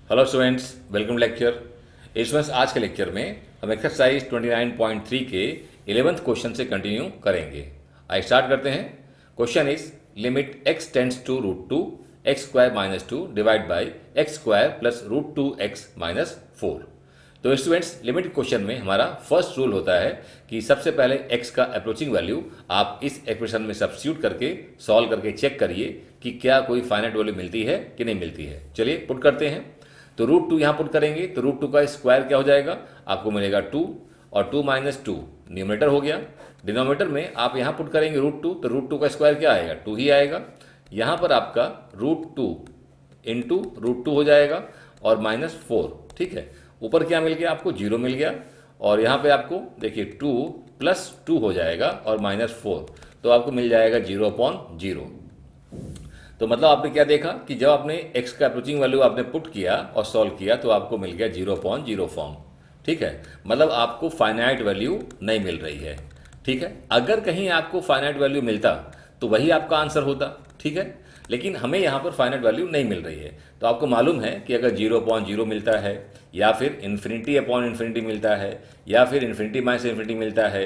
Hello students, welcome lecture. Students, आज के lecture में हम एक्सरसाइज 29.3 के 11th क्वेश्चन से कंटिन्यू करेंगे। आइए स्टार्ट करते हैं। Question is limit x tends to root two x square minus two divide by x square plus root two x minus four. तो स्टूडेंट्स, लिमिट क्वेश्चन में हमारा फर्स्ट रूल होता है कि सबसे पहले x का अप्रोचिंग वैल्यू आप इस एक्सप्रेशन में सब्स्टिट्यूट करके सॉल्व करके चेक करिए कि क्या कोई फाइनाइट वैल्यू मिलती है कि नहीं मिलती है। चलिए पुट करते हैं। तो रूट टू यहाँ पुट करेंगे तो रूट टू का स्क्वायर क्या हो जाएगा, आपको मिलेगा 2 और 2 माइनस टू न्यूमरेटर हो गया। डिनोमिनेटर में आप यहाँ पुट करेंगे रूट टू, तो रूट टू का स्क्वायर क्या आएगा, 2 ही आएगा। यहाँ पर आपका root two into root two हो जाएगा और माइनस 4। ठीक है, ऊपर क्या मिल गया आपको, 0 मिल गया। और यहाँ पे आपको देखिए 2 प्लस 2 हो जाएगा और माइनस 4, तो आपको मिल जाएगा 0/0। तो मतलब आपने क्या देखा कि जब आपने x का अप्रोचिंग वैल्यू आपने पुट किया और सॉल्व किया तो आपको मिल गया 0/0 फॉर्म। ठीक है, मतलब आपको फाइनाइट वैल्यू नहीं मिल रही है। ठीक है, अगर कहीं आपको फाइनाइट वैल्यू मिलता तो वही आपका आंसर होता। ठीक है, लेकिन हमें यहाँ पर फाइनाइट वैल्यू नहीं मिल रही है। तो आपको मालूम है कि अगर 0/0 मिलता है या फिर इन्फिनिटी मिलता है या फिर इन्फिनिटी माइनस इन्फिनिटी मिलता है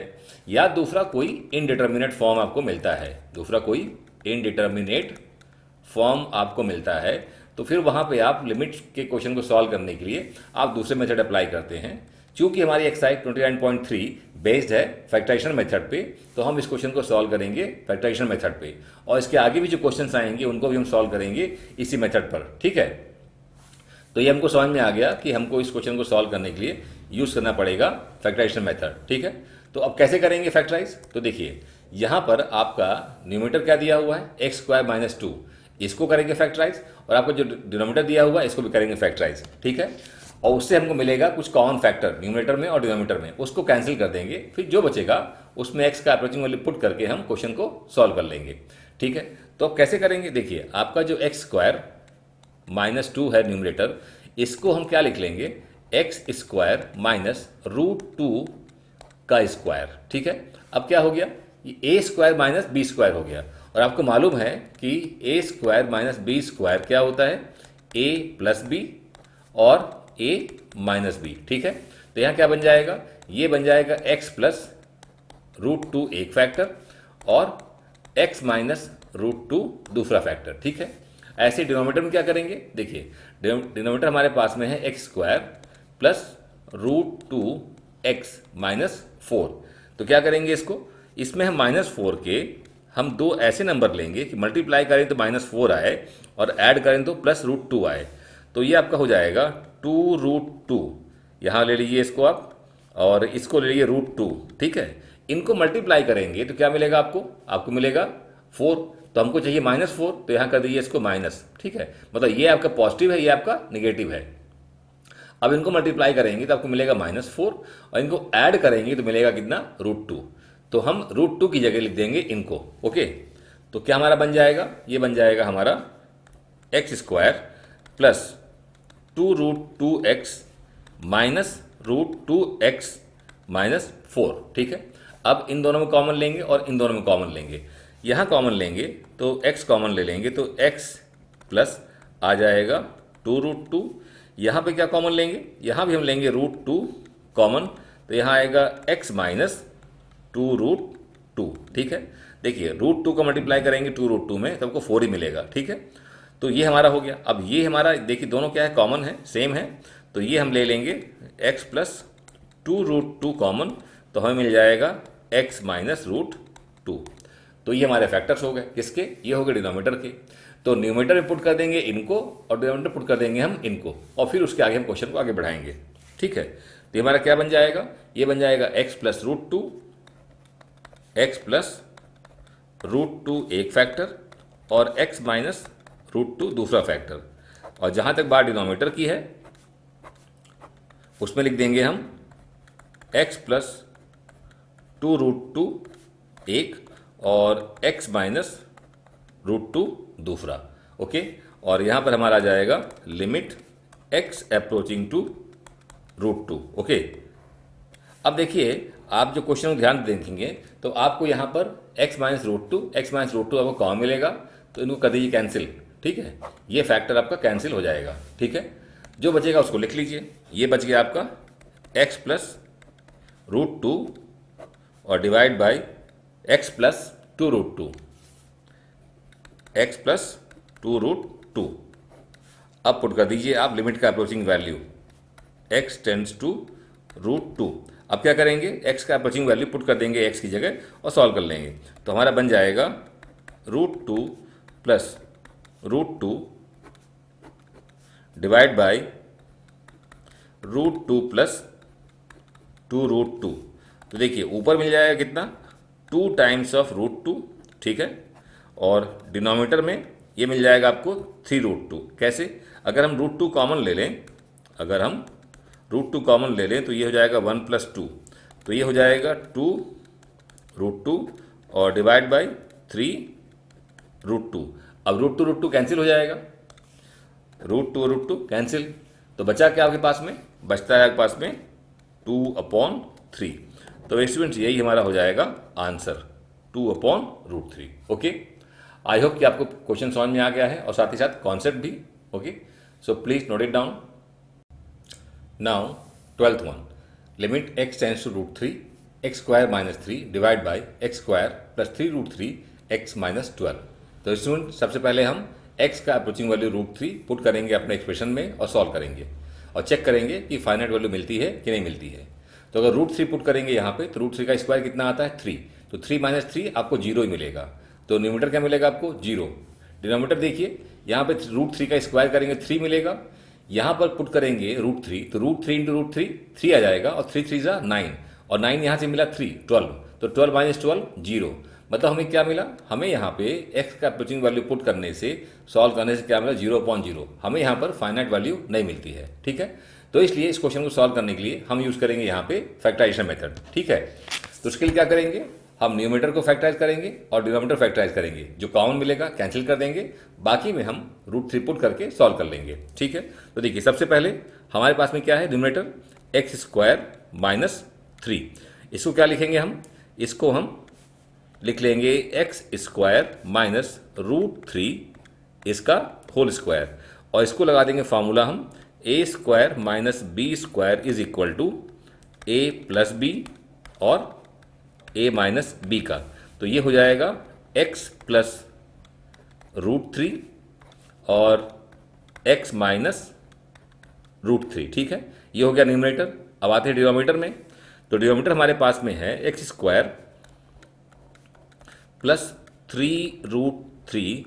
या दूसरा कोई इनडिटर्मिनेट फॉर्म आपको मिलता है, दूसरा कोई इनडिटर्मिनेट फॉर्म आपको मिलता है, तो फिर वहाँ पे आप लिमिट के क्वेश्चन को सॉल्व करने के लिए आप दूसरे मेथड अप्लाई करते हैं। चूंकि हमारी एक्सरसाइज 29.3 बेस्ड है फैक्टराइजेशन मेथड पे, तो हम इस क्वेश्चन को सॉल्व करेंगे फैक्टराइजेशन मेथड पे, और इसके आगे भी जो क्वेश्चन आएंगे उनको भी हम सॉल्व करेंगे इसी मेथड पर। ठीक है, तो ये हमको समझ में आ गया कि हमको इस क्वेश्चन को सॉल्व करने के लिए यूज करना पड़ेगा फैक्टराइजेशन मेथड। ठीक है, तो अब कैसे करेंगे फैक्टराइज, तो देखिए यहाँ पर आपका न्यूमरेटर क्या दिया हुआ है, एक्स स्क्वायर माइनस टू, इसको करेंगे फैक्टराइज, और आपको जो डिनोमिनेटर दिया हुआ है इसको भी करेंगे फैक्टराइज। ठीक है, और उससे हमको मिलेगा कुछ कॉमन फैक्टर न्यूमरेटर में और डिनोमिनेटर में, उसको कैंसिल कर देंगे, फिर जो बचेगा उसमें एक्स का अप्रोचिंग वैल्यू पुट करके हम क्वेश्चन को सॉल्व कर लेंगे। ठीक है, तो अब कैसे करेंगे, देखिए आपका जो एक्स स्क्वायर माइनस टू है न्यूमरेटर, इसको हम क्या लिख लेंगे, x square minus root two का स्क्वायर। ठीक है, अब क्या हो गया, ये A square minus B square हो गया, और आपको मालूम है कि A square minus B square क्या होता है, ए प्लस बी और ए माइनस बी। ठीक है, तो यहाँ क्या बन जाएगा, ये बन जाएगा एक्स प्लस रूट टू एक फैक्टर और एक्स माइनस रूट टू दूसरा फैक्टर। ठीक है, ऐसे डिनोमिनेटर में क्या करेंगे, देखिए डिनोमिनेटर हमारे पास में है x square plus root two x minus four. तो क्या करेंगे इसको, इसमें हम -4 के हम दो ऐसे नंबर लेंगे कि मल्टीप्लाई करें तो -4 आए और ऐड करें तो प्लस रूट टू आए। तो ये आपका हो जाएगा 2 रूट टू, यहाँ ले लीजिए इसको आप, और इसको ले लीजिए रूट टू। ठीक है, इनको मल्टीप्लाई करेंगे तो क्या मिलेगा आपको, आपको मिलेगा 4, तो हमको चाहिए -4, तो यहाँ कर दीजिए इसको माइनस। ठीक है, मतलब ये आपका पॉजिटिव है, ये आपका निगेटिव है। अब इनको मल्टीप्लाई करेंगे तो आपको मिलेगा -4, और इनको ऐड करेंगे तो मिलेगा कितना, रूट टू। तो हम रूट टू की जगह लिख देंगे इनको। ओके, तो क्या हमारा बन जाएगा, ये बन जाएगा हमारा x square plus 2 root two x minus root two x minus 4। ठीक है, अब इन दोनों में कॉमन लेंगे और इन दोनों में कॉमन लेंगे। यहाँ कॉमन लेंगे तो x कॉमन ले लेंगे तो x प्लस आ जाएगा 2 रूट टू। यहाँ पे क्या कॉमन लेंगे, यहाँ भी हम लेंगे रूट टू कॉमन, तो यहाँ आएगा x माइनस 2 रूट टू। ठीक है, देखिए रूट टू का मल्टीप्लाई करेंगे 2 रूट टू में तो आपको 4 ही मिलेगा। ठीक है, तो ये हमारा हो गया। अब ये हमारा देखिए दोनों क्या है, कॉमन है, सेम है, तो ये हम ले लेंगे x plus 2 root two common, तो हमें मिल जाएगा x माइनस रूट टू। तो ये हमारे फैक्टर्स हो गए, किसके, ये हो गए डिनोमिनेटर के। तो न्यूमरेटर में पुट कर देंगे इनको और डिनोमिनेटर पुट कर देंगे हम इनको, और फिर उसके आगे हम क्वेश्चन को आगे बढ़ाएंगे। ठीक है, तो ये हमारा क्या बन जाएगा, ये बन जाएगा x plus root two, x plus root two एक फैक्टर और x माइनस रूट टू दूसरा फैक्टर, और जहां तक बात डिनोमिनेटर की है उसमें लिख देंगे हम x प्लस 2 रूट टू एक और x माइनस रूट टू दूसरा। ओके, और यहां पर हमारा आ जाएगा limit x approaching to root two. Okay, अब देखिए आप जो क्वेश्चन को ध्यान देखेंगे तो आपको यहाँ पर x माइनस रूट टू आपको कॉमन मिलेगा, तो इनको कर दीजिए कैंसिल। ठीक है, ये फैक्टर आपका कैंसिल हो जाएगा। ठीक है, जो बचेगा उसको लिख लीजिए। ये बच गया आपका x प्लस रूट टू और divide by x plus two root two, x plus two root two. अब पुट कर दीजिए आप लिमिट का approaching value, x tends to root two. अब क्या करेंगे, x का अप्रोचिंग वैल्यू पुट कर देंगे x की जगह और सॉल्व कर लेंगे। तो हमारा बन जाएगा root two plus root two divide by root two plus two root two. तो देखिए ऊपर मिल जाएगा कितना, 2 टाइम्स ऑफ रूट टू, ठीक है, और डिनोमिनेटर में ये मिल जाएगा आपको 3 रूट टू। कैसे, अगर हम रूट टू कॉमन ले लें, अगर हम रूट टू कॉमन ले लें तो ये हो जाएगा 1 प्लस टू, तो ये हो जाएगा 2 रूट टू और डिवाइड बाई 3 रूट टू। अब रूट टू कैंसिल हो जाएगा, रूट टू कैंसिल, तो बचा क्या आपके पास में, बचता है आपके पास में 2/3। तो स्टूडेंट्स यही हमारा हो जाएगा आंसर, 2/√3। ओके, आई होप कि आपको क्वेश्चन समझ में आ गया है और साथ ही साथ कॉन्सेप्ट भी। Okay, so please note it down. Now 12th one, limit x tends to root three x square minus 3 divide by x square plus 3√3 x minus 12। तो स्टूडेंट सबसे पहले हम x का अप्रोचिंग वैल्यू √3 पुट करेंगे अपने expression में और solve करेंगे और चेक करेंगे कि फाइनाइट वैल्यू मिलती है कि नहीं मिलती है। तो अगर √3 पुट करेंगे यहाँ पे तो √3 का स्क्वायर कितना आता है 3, तो 3 माइनस 3 आपको 0 ही मिलेगा। तो न्यूमरेटर क्या मिलेगा आपको 0। डिनोमिनेटर देखिए यहाँ पे √3 का स्क्वायर करेंगे 3 मिलेगा, यहाँ पर पुट करेंगे √3 तो √3 इंटू √3 3 आ जाएगा और 3 3 जा 9 और 9 यहाँ से मिला 3 12, तो 12 माइनस 12 0। मतलब हमें क्या मिला, हमें यहाँ पे x का अप्रोचिंग वैल्यू पुट करने से सॉल्व करने से क्या मिला 0/0। हमें यहाँ पर फाइनाइट वैल्यू नहीं मिलती है, ठीक है। तो इसलिए इस क्वेश्चन को सॉल्व करने के लिए हम यूज करेंगे यहाँ पे फैक्टराइजेशन मेथड, ठीक है। तो उसके लिए क्या करेंगे, हम न्यूमरेटर को फैक्टराइज करेंगे और डिनोमिनेटर फैक्टराइज करेंगे, जो कॉमन मिलेगा कैंसिल कर देंगे, बाकी में हम √3 पुट करके सॉल्व कर लेंगे, ठीक है। तो देखिए सबसे पहले हमारे पास में क्या है न्यूमरेटर एक्स स्क्वायर माइनस 3, इसको क्या लिखेंगे हम, इसको हम लिख लेंगे एक्स स्क्वायर माइनस √3 इसका होल स्क्वायर, और इसको लगा देंगे फॉर्मूला हम A square minus B square is equal to A plus B और ए माइनस बी का। तो ये हो जाएगा x प्लस √3 और x माइनस √3, ठीक है। ये हो गया न्यूमरेटर। अब आते हैं डिनोमिनेटर में, तो डिनोमिनेटर हमारे पास में है x square plus 3√3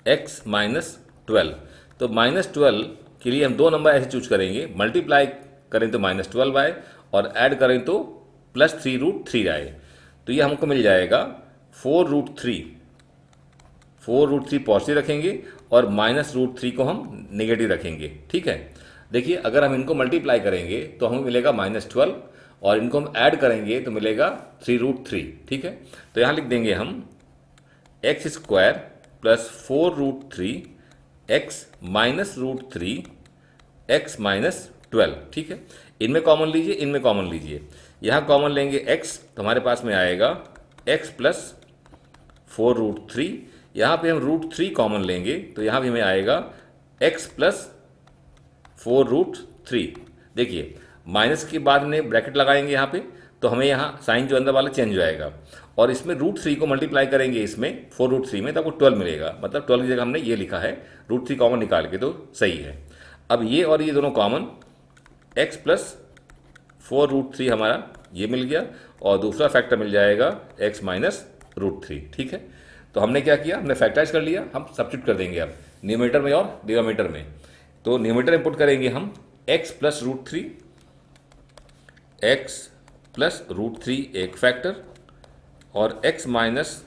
x minus 12। तो माइनस 12 के लिए हम दो नंबर ऐसे चूज करेंगे, मल्टीप्लाई करें तो माइनस 12 आए और ऐड करें तो प्लस 3√3 आए। तो ये हमको मिल जाएगा 4√3 पॉजिटिव रखेंगे और माइनस √3 को हम नेगेटिव रखेंगे, ठीक है। देखिए अगर हम इनको मल्टीप्लाई करेंगे तो हमें मिलेगा -12 और इनको हम ऐड करेंगे तो मिलेगा 3√3, ठीक है। तो यहाँ लिख देंगे हम x square plus 4√3 x minus √3 x minus 12, ठीक है। इनमें कॉमन लीजिए, इनमें कॉमन लीजिए, यहाँ कॉमन लेंगे x तो हमारे पास में आएगा x प्लस 4√3, यहाँ पे हम √3 कॉमन लेंगे तो यहाँ भी हमें आएगा x प्लस 4√3। देखिए माइनस के बाद में ब्रैकेट लगाएंगे यहाँ पे तो हमें यहाँ साइन जो अंदर वाला चेंज हो जाएगा और इसमें √3 को मल्टीप्लाई करेंगे इसमें 4√3 में तो आपको 12 मिलेगा, मतलब 12 की जगह हमने ये लिखा है, √3 कॉमन निकाल के तो सही है। अब ये और ये दोनों कॉमन, x प्लस 4√3 हमारा ये मिल गया और दूसरा फैक्टर मिल जाएगा x माइनस √3, ठीक है। तो हमने क्या किया, हमने फैक्टराइज कर लिया, हम सब्स्टिट्यूट कर देंगे अब न्यूमरेटर में और डिनोमिनेटर में। तो न्यूमरेटर में पुट करेंगे हम x प्लस √3, x प्लस √3 एक फैक्टर और x माइनस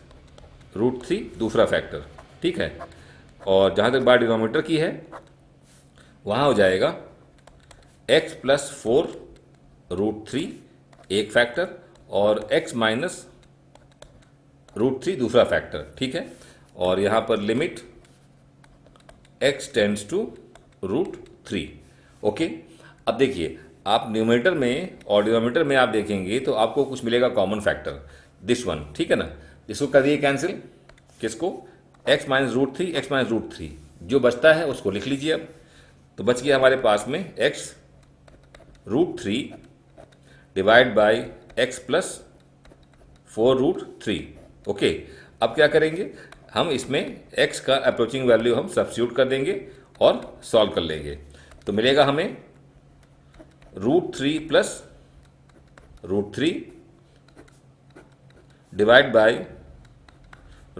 √3 दूसरा फैक्टर, ठीक है। और जहाँ तक बात डिनोमिनेटर की है वहाँ हो जाएगा x प्लस 4√3 एक फैक्टर और x माइनस √3 दूसरा फैक्टर, ठीक है। और यहाँ पर limit x tends to √3, okay. अब देखिए आप न्यूमरेटर में और डिनोमिनेटर में आप देखेंगे तो आपको कुछ मिलेगा कॉमन फैक्टर, दिस वन, ठीक है ना। इसको कर दिए कैंसिल, किसको, x माइनस √3 x माइनस √3, जो बचता है उसको लिख लीजिए अब तो बच गया हमारे पास में x root three divide by x plus 4√3। Okay, अब क्या करेंगे हम इसमें x का अप्रोचिंग वैल्यू हम सब्स्टिट्यूट कर देंगे और सॉल्व कर लेंगे। तो मिलेगा हमें √3 प्लस √3 डिवाइड बाई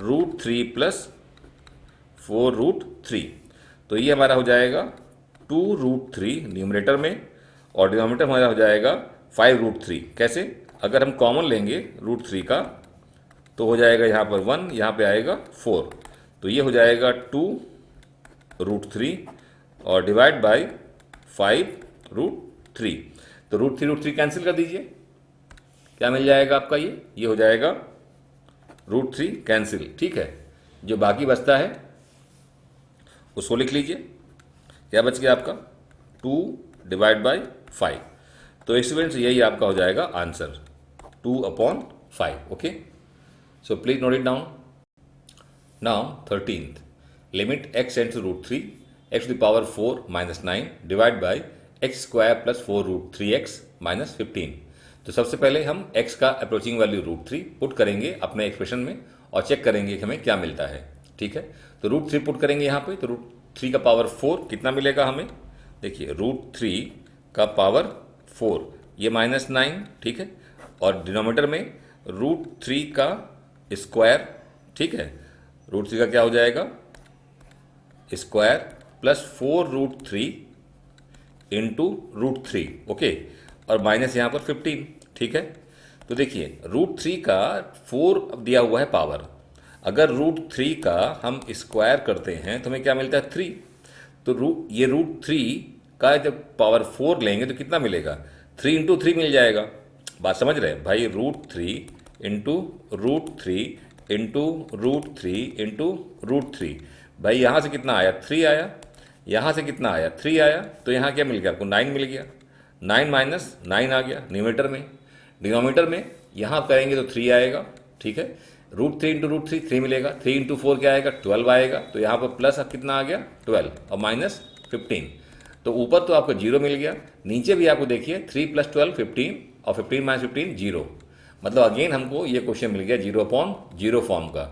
√3 प्लस 4√3। तो ये हमारा हो जाएगा 2√3 न्यूमरेटर में और डिनोमिनेटर हमारा हो जाएगा 5√3। कैसे? अगर हम कॉमन लेंगे √3 का तो हो जाएगा यहाँ पर 1, यहाँ पे आएगा 4, तो ये हो जाएगा 2√3 और डिवाइड बाई 5√3। तो √3 कैंसिल कर दीजिए, क्या मिल जाएगा आपका? ये हो जाएगा √3 कैंसिल। ठीक है, जो बाकी बचता है उसको लिख लीजिए। क्या बच गया आपका? 2 डिवाइड बाई 5। तो स्टूडेंट्स यही आपका हो जाएगा answer, 2/5। Okay, so please note it down. Now 13th, limit x tends to √3 x to the power 4 minus 9 divide by x square plus 4√3x minus 15। तो सबसे पहले हम x का अप्रोचिंग वैल्यू √3 पुट करेंगे अपने एक्सप्रेशन में और चेक करेंगे कि हमें क्या मिलता है। ठीक है, तो √3 पुट करेंगे यहाँ पे, तो √3 का पावर 4 कितना मिलेगा हमें? देखिए √3 का पावर 4 ये -9। ठीक है, और डिनोमिनेटर में √3 का स्क्वायर। ठीक है, √3 का क्या हो जाएगा? Square plus 4√3 into √3। ओके, और माइनस यहाँ पर 15। ठीक है, तो देखिए √3 का 4 दिया हुआ है पावर, अगर √3 का हम स्क्वायर करते हैं तो हमें क्या मिलता है? 3। तो ये √3 का जब पावर 4 लेंगे तो कितना मिलेगा? 3 इंटू 3 मिल जाएगा। बात समझ रहे हैं भाई? √3 इंटू √3 इंटू √3 इंटू √3। भाई यहाँ से कितना आया? 3 आया। यहाँ से कितना आया? 3 आया। तो यहाँ क्या मिल गया आपको? 9 मिल गया। 9 माइनस 9 आ गया न्यूमरेटर में। डिनोमिनेटर में यहाँ करेंगे तो 3 आएगा। ठीक है, √3 इंटू √3 3 मिलेगा। 3 इंटू 4 क्या आएगा? 12 आएगा। तो यहाँ पर प्लस कितना आ गया? 12 और माइनस 15। तो ऊपर तो आपको 0 मिल गया, नीचे भी आपको देखिए 3 + 12 15 और 15 - 15 0। मतलब अगेन हमको ये क्वेश्चन मिल गया 0/0 फॉर्म का।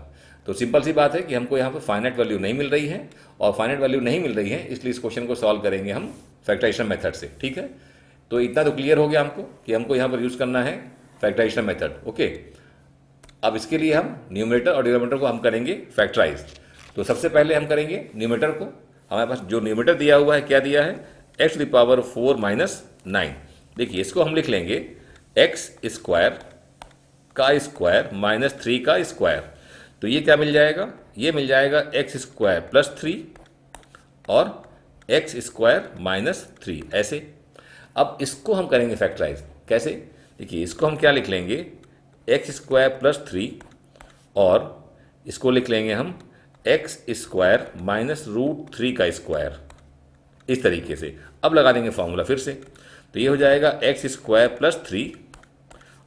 तो सिंपल सी बात है कि हमको यहाँ पर फाइनाइट वैल्यू नहीं मिल रही है, और फाइनाइट वैल्यू नहीं मिल रही है इसलिए इस क्वेश्चन को सॉल्व करेंगे हम फैक्टराइजेशन मेथड से। ठीक है, तो इतना तो क्लियर हो गया हमको कि हमको यहाँ पर यूज़ करना है फैक्टराइजेशन मेथड। ओके, अब इसके लिए हम न्यूमरेटर और डिनोमिनेटर को हम करेंगे फैक्टराइज। तो सबसे पहले हम करेंगे न्यूमरेटर को। हमारे पास जो न्यूमरेटर दिया हुआ है क्या दिया है? x to the power 4 minus 9। देखिए इसको हम लिख लेंगे x स्क्वायर का स्क्वायर माइनस 3 का स्क्वायर। तो ये क्या मिल जाएगा? ये मिल जाएगा x स्क्वायर प्लस 3 और x स्क्वायर माइनस 3 ऐसे। अब इसको हम करेंगे फैक्टराइज। कैसे? देखिए इसको हम क्या लिख लेंगे? x स्क्वायर प्लस 3 और इसको लिख लेंगे हम x स्क्वायर माइनस √3 का स्क्वायर, इस तरीके से। अब लगा देंगे फॉर्मूला फिर से। तो ये हो जाएगा x स्क्वायर प्लस 3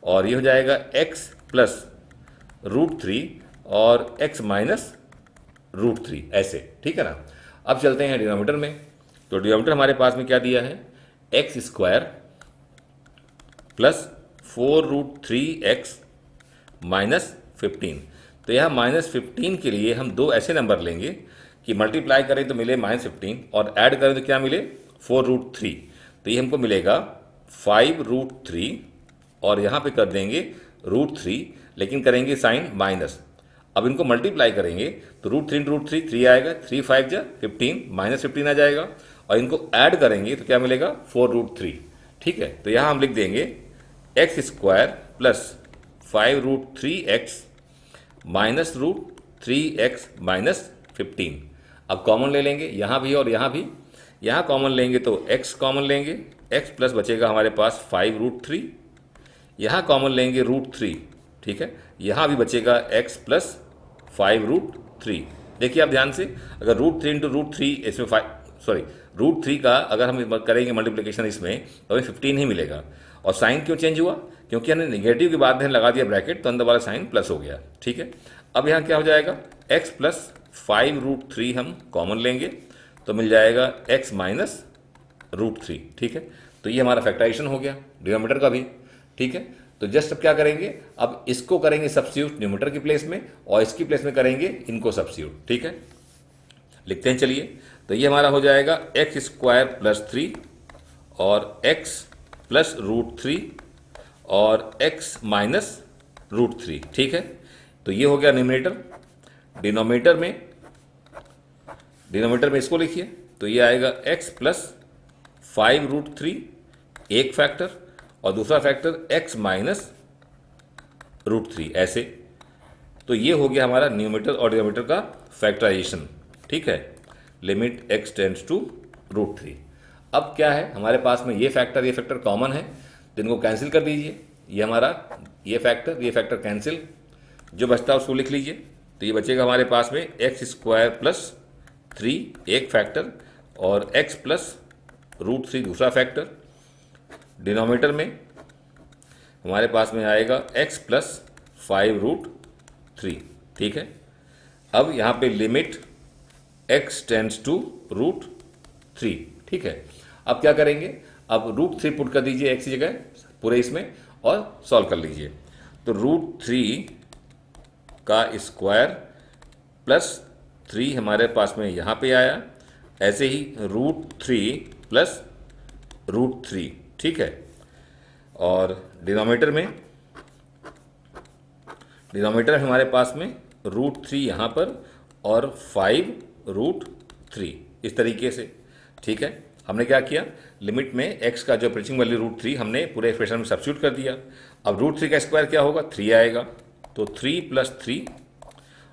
और ये हो जाएगा x प्लस √3 और x माइनस √3 ऐसे। ठीक है ना। अब चलते हैं डिनोमिनेटर में। तो डिनोमिनेटर हमारे पास में क्या दिया है? x square plus 4√3x minus 15। तो यहाँ -15 के लिए हम दो ऐसे नंबर लेंगे कि मल्टीप्लाई करें तो मिले -15 और ऐड करें तो क्या मिले? 4√3। तो ये हमको मिलेगा 5√3 और यहाँ पे कर देंगे √3, लेकिन करेंगे साइन माइनस। अब इनको मल्टीप्लाई करेंगे तो √3 × √3 3 आएगा, 3 5 जा 15 -15 आ जाएगा, और इनको ऐड करेंगे तो क्या मिलेगा? 4√3। ठीक है, तो यहाँ हम लिख देंगे x square plus 5√3x minus √3x minus 15। अब कॉमन ले लेंगे यहाँ भी और यहाँ भी। यहाँ कॉमन लेंगे तो x कॉमन लेंगे, x प्लस बचेगा हमारे पास 5√3। यहाँ कॉमन लेंगे √3। ठीक है, यहाँ भी बचेगा x प्लस 5√3। देखिए आप ध्यान से, अगर √3 × √3 इसमें √3 का अगर हम करेंगे मल्टीप्लिकेशन इसमें तो हमें 15 ही मिलेगा। और साइन क्यों चेंज हुआ? क्योंकि हमने नेगेटिव के बाद में लगा दिया ब्रैकेट, तो अंदर वाला साइन प्लस हो गया। ठीक है, अब यहाँ क्या हो जाएगा? x प्लस 5√3 हम कॉमन लेंगे तो मिल जाएगा x माइनस √3, ठीक है। तो ये हमारा फैक्टराइजेशन हो गया डिनोमिनेटर का भी, ठीक है। तो जस्ट अब क्या करेंगे, अब इसको करेंगे सब्स्टिट्यूट न्यूमरेटर की प्लेस में और इसकी प्लेस में करेंगे इनको सब्स्टिट्यूट, ठीक है। लिखते हैं चलिए। तो ये हमारा हो जाएगा x² + 3 और x + √3 और x - √3, ठीक है। तो ये हो गया न्यूमरेटर। डिनोमिनेटर में इसको लिखिए, तो ये आएगा x + 5√3 एक फैक्टर और दूसरा फैक्टर x - √3 ऐसे। तो ये हो गया हमारा न्यूमरेटर और डिनोमिनेटर का फैक्टराइजेशन, ठीक है। Limit x tends to √3। अब क्या है हमारे पास में, ये फैक्टर कॉमन है, तो इनको कैंसिल कर दीजिए। ये हमारा ये फैक्टर कैंसिल, जो बचता है उसको लिख लीजिए। तो ये बचेगा हमारे पास में x² + 3 एक फैक्टर और x + √3 दूसरा फैक्टर। डिनोमिनेटर में हमारे पास में आएगा x + 5√3, ठीक है। अब यहाँ पे लिमिट x टेंड्स टू √3, ठीक है। अब क्या करेंगे, अब √3 पुट कर दीजिए x की जगह पूरे इसमें और सॉल्व कर लीजिए। तो √3 का स्क्वायर प्लस 3 हमारे पास में यहाँ पे आया, ऐसे ही √3 + √3, ठीक है। और डिनोमिनेटर में हमारे पास में √3 यहाँ पर और 5√3 इस तरीके से, ठीक है। हमने क्या किया, लिमिट में x का जो अप्रोचिंग वैल्यू √3 हमने पूरे एक्सप्रेशन में सब्स्टिट्यूट कर दिया। अब √3 का स्क्वायर क्या होगा, 3 आएगा, तो 3 + 3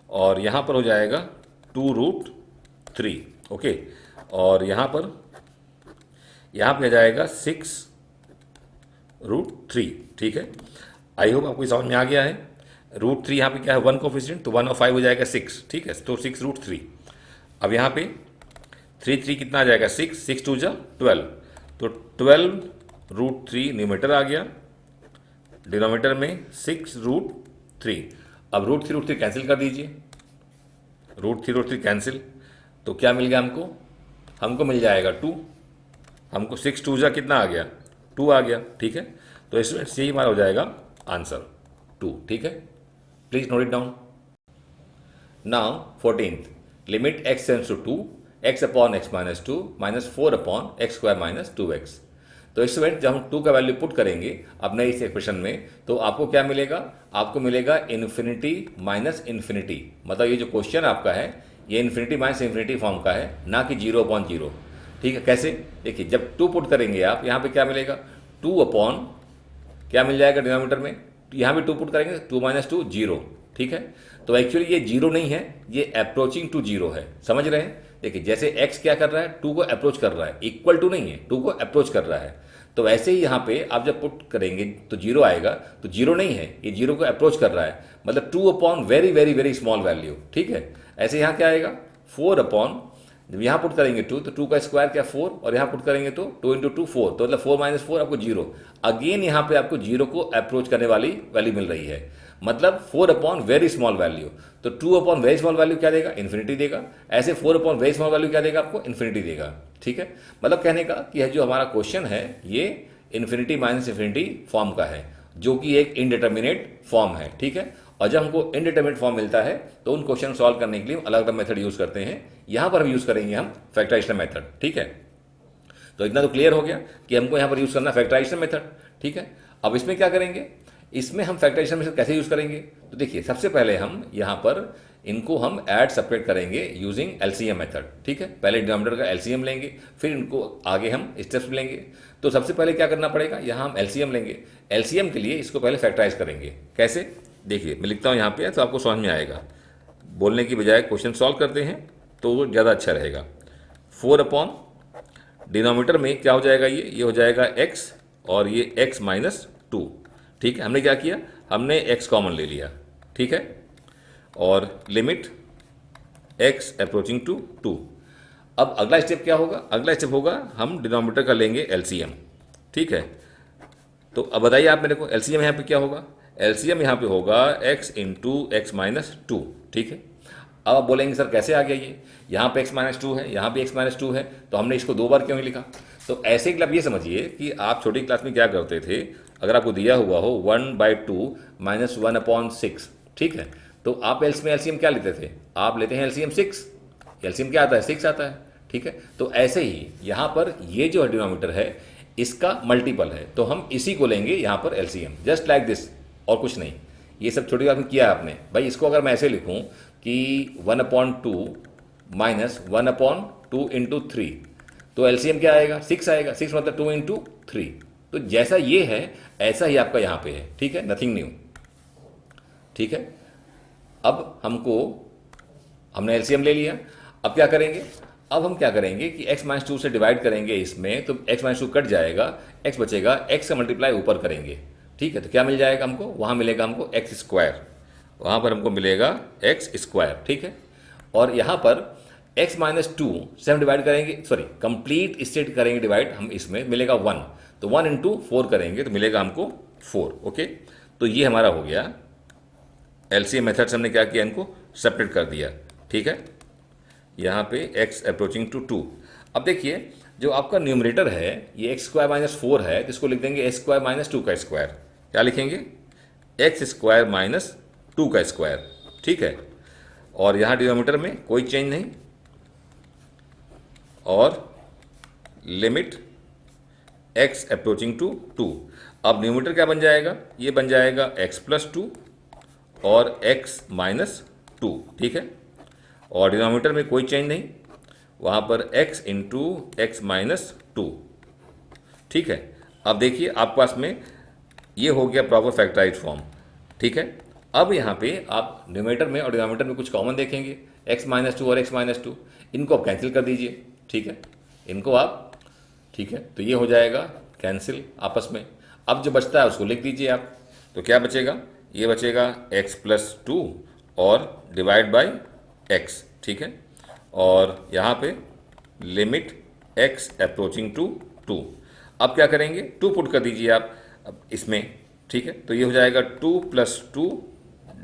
और यहाँ पर हो जाएगा 2√3, ओके। और यहाँ पे आ जाएगा 6√3, ठीक है। आई होप आपको समझ में आ गया है। √3 यहाँ पे क्या है, 1 कोफिशिएंट, तो 1 और 5 हो जाएगा 6, ठीक है। तो 6√3। अब यहाँ पे 3 कितना आ जाएगा, 6 2 जा 12, तो 12√3 न्यूमरेटर आ गया, डिनोमिनेटर में 6√3। अब √3 कैंसिल कर दीजिए, √3 कैंसिल, तो क्या मिल गया हमको मिल जाएगा 2। हमको 6 2 जा कितना आ गया, 2 आ गया, ठीक है। तो इसमें यही हमारा हो जाएगा आंसर 2, ठीक है। Please note it down. Now 14th, limit x tends to 2 x upon x - 2 -4 upon x² - 2x। तो स्टूडेंट जब हम 2 का वैल्यू पुट करेंगे अपने इस एक्सप्रेशन में, तो आपको क्या मिलेगा, आपको मिलेगा इन्फिनिटी माइनस इन्फिनिटी। मतलब ये जो क्वेश्चन आपका है ये इन्फिनिटी माइनस इन्फिनिटी फॉर्म का है, ना कि 0/0, ठीक है। कैसे, देखिए जब 2 पुट करेंगे आप, यहाँ पे क्या मिलेगा, 2 अपॉन क्या मिल जाएगा डिनोमिनेटर में, यहाँ भी 2 पुट करेंगे, 2 - 2 0, ठीक है। तो एक्चुअली ये 0 नहीं है, ये अप्रोचिंग टू 0 है, समझ रहे हैं। देखिए जैसे x क्या कर रहा है, 2 को अप्रोच कर रहा है, इक्वल टू नहीं है, 2 को अप्रोच कर रहा है। तो वैसे ही यहाँ पे आप जब पुट करेंगे तो 0 आएगा, तो 0 नहीं है, ये 0 को अप्रोच कर रहा है, मतलब 2 upon very very very small value, ठीक है। ऐसे यहाँ क्या आएगा, 4 अपॉन, जब यहाँ पुट करेंगे 2, तो 2 का स्क्वायर क्या 4, और यहाँ पुट करेंगे तो 2 × 2 4, तो मतलब 4 - 4 आपको 0। अगेन यहाँ पे आपको 0 को अप्रोच करने वाली वैल्यू मिल रही है, मतलब 4 अपॉन वेरी स्मॉल वैल्यू। तो 2 अपॉन वेरी स्मॉल वैल्यू क्या देगा, इन्फिनिटी देगा। ऐसे 4 अपॉन वेरी स्मॉल वैल्यू क्या देगा आपको, इन्फिनिटी देगा, ठीक है। मतलब कहने का कि यह जो हमारा क्वेश्चन है ये इन्फिनिटी माइनस इन्फिनिटी फॉर्म का है, जो कि एक इनडिटर्मिनेट फॉर्म है, ठीक है। और जब हमको इनडिटर्मिनेट फॉर्म मिलता है तो उन क्वेश्चन सॉल्व करने के लिए अलग अलग मेथड यूज करते हैं। यहाँ पर हम यूज करेंगे हम फैक्टराइजेशन मेथड, ठीक है। तो इतना तो क्लियर हो गया कि हमको यहाँ पर यूज करना फैक्टराइजेशन मेथड, ठीक है। अब इसमें क्या करेंगे, इसमें हम फैक्टराइजेशन मेथड कैसे यूज करेंगे, तो देखिए सबसे पहले हम यहाँ पर इनको हम ऐड सेपरेट करेंगे यूजिंग एलसीएम मेथड, ठीक है। पहले डिनोमिनेटर का एलसीएम लेंगे, फिर इनको आगे हम स्टेप्स लेंगे। तो सबसे पहले क्या करना पड़ेगा, यहाँ हम एलसीएम लेंगे। एलसीएम के लिए इसको पहले फैक्टराइज करेंगे, कैसे, देखिए मैं लिखता हूँ यहाँ पे तो आपको समझ में आएगा। बोलने की बजाय क्वेश्चन सॉल्व करते हैं तो वो ज़्यादा अच्छा रहेगा। 4 अपॉन डिनोमिनेटर में क्या हो जाएगा, ये हो जाएगा x और ये x - 2, ठीक है। हमने क्या किया, हमने x कॉमन ले लिया, ठीक है। और लिमिट x अप्रोचिंग टू 2। अब अगला स्टेप क्या होगा, अगला स्टेप होगा हम डिनोमिनेटर का लेंगे एलसीएम, ठीक है। तो अब बताइए आप मेरे को एलसीएम यहाँ पे क्या होगा, एलसीएम यहाँ पे होगा x × x - 2, ठीक है। अब आप बोलेंगे सर कैसे आ गया ये, यहाँ पे x - 2 है, यहाँ पे x - 2 है, तो हमने इसको 2 बार क्यों नहीं लिखा। तो ऐसे मतलब ये समझिए कि आप छोटी क्लास में क्या करते थे, अगर आपको दिया हुआ हो 1/2 माइनस 1/6, ठीक है, तो आप एलसीएम क्या लेते थे, आप लेते हैं एलसीएम 6। एलसीएम क्या आता है, 6 आता है, ठीक है। तो ऐसे ही यहाँ पर ये जो डिनोमिनेटर है इसका मल्टीपल है, तो हम इसी को लेंगे यहाँ पर एलसीएम, जस्ट लाइक दिस, और कुछ नहीं। ये सब छोटी बात में किया आपने भाई। इसको अगर मैं ऐसे लिखूँ कि 1/2 माइनस 1/2 इंटू 3, तो एलसीएम क्या आएगा, 6 आएगा। 6 मतलब 2 इंटू 3। तो जैसा ये है ऐसा ही आपका यहाँ पे है, ठीक है, नथिंग न्यू, ठीक है। अब हमने एलसीएम ले लिया। अब क्या करेंगे, अब हम क्या करेंगे कि x-2 से डिवाइड करेंगे इसमें, तो x-2 कट जाएगा, x बचेगा, x का मल्टीप्लाई ऊपर करेंगे, ठीक है। तो क्या मिल जाएगा हमको, वहाँ मिलेगा हमको x², वहाँ पर हमको मिलेगा x², ठीक है। और यहाँ पर x-2 से हम डिवाइड करेंगे, सॉरी कंप्लीट स्टेट करेंगे डिवाइड, हम इसमें मिलेगा 1, तो 1 इंटू 4 करेंगे तो मिलेगा हमको 4, ओके। तो ये हमारा हो गया एलसीएम मेथड से हमने क्या किया, इनको सेपरेट कर दिया, ठीक है। यहाँ पे x अप्रोचिंग टू 2। अब देखिए जो आपका न्यूमरेटर है ये x² - 4 है, तो इसको लिख देंगे x² - 2 का स्क्वायर। क्या लिखेंगे, x² - 2 का स्क्वायर, ठीक है। और यहाँ डिनोमिनेटर में कोई चेंज नहीं, और लिमिट x अप्रोचिंग टू 2। अब न्यूमरेटर क्या बन जाएगा, ये बन जाएगा x+2 और x - 2, ठीक है। और डिनोमिनेटर में कोई चेंज नहीं, वहाँ पर x इंटू x - 2, ठीक है। अब देखिए आपके पास में ये हो गया प्रॉपर फैक्टराइज फॉर्म, ठीक है। अब यहाँ पे आप न्यूमरेटर में और डिनोमिनेटर में कुछ कॉमन देखेंगे, x - 2 और x - 2, इनको आप कैंसिल कर दीजिए, ठीक है, इनको आप, ठीक है। तो ये हो जाएगा कैंसिल आपस में। अब जो बचता है उसको लिख दीजिए आप, तो क्या बचेगा, ये बचेगा x+2 और डिवाइड बाई x, ठीक है। और यहाँ पे लिमिट x अप्रोचिंग टू 2। अब क्या करेंगे, 2 पुट कर दीजिए आप अब इसमें, ठीक है। तो ये हो जाएगा 2 + 2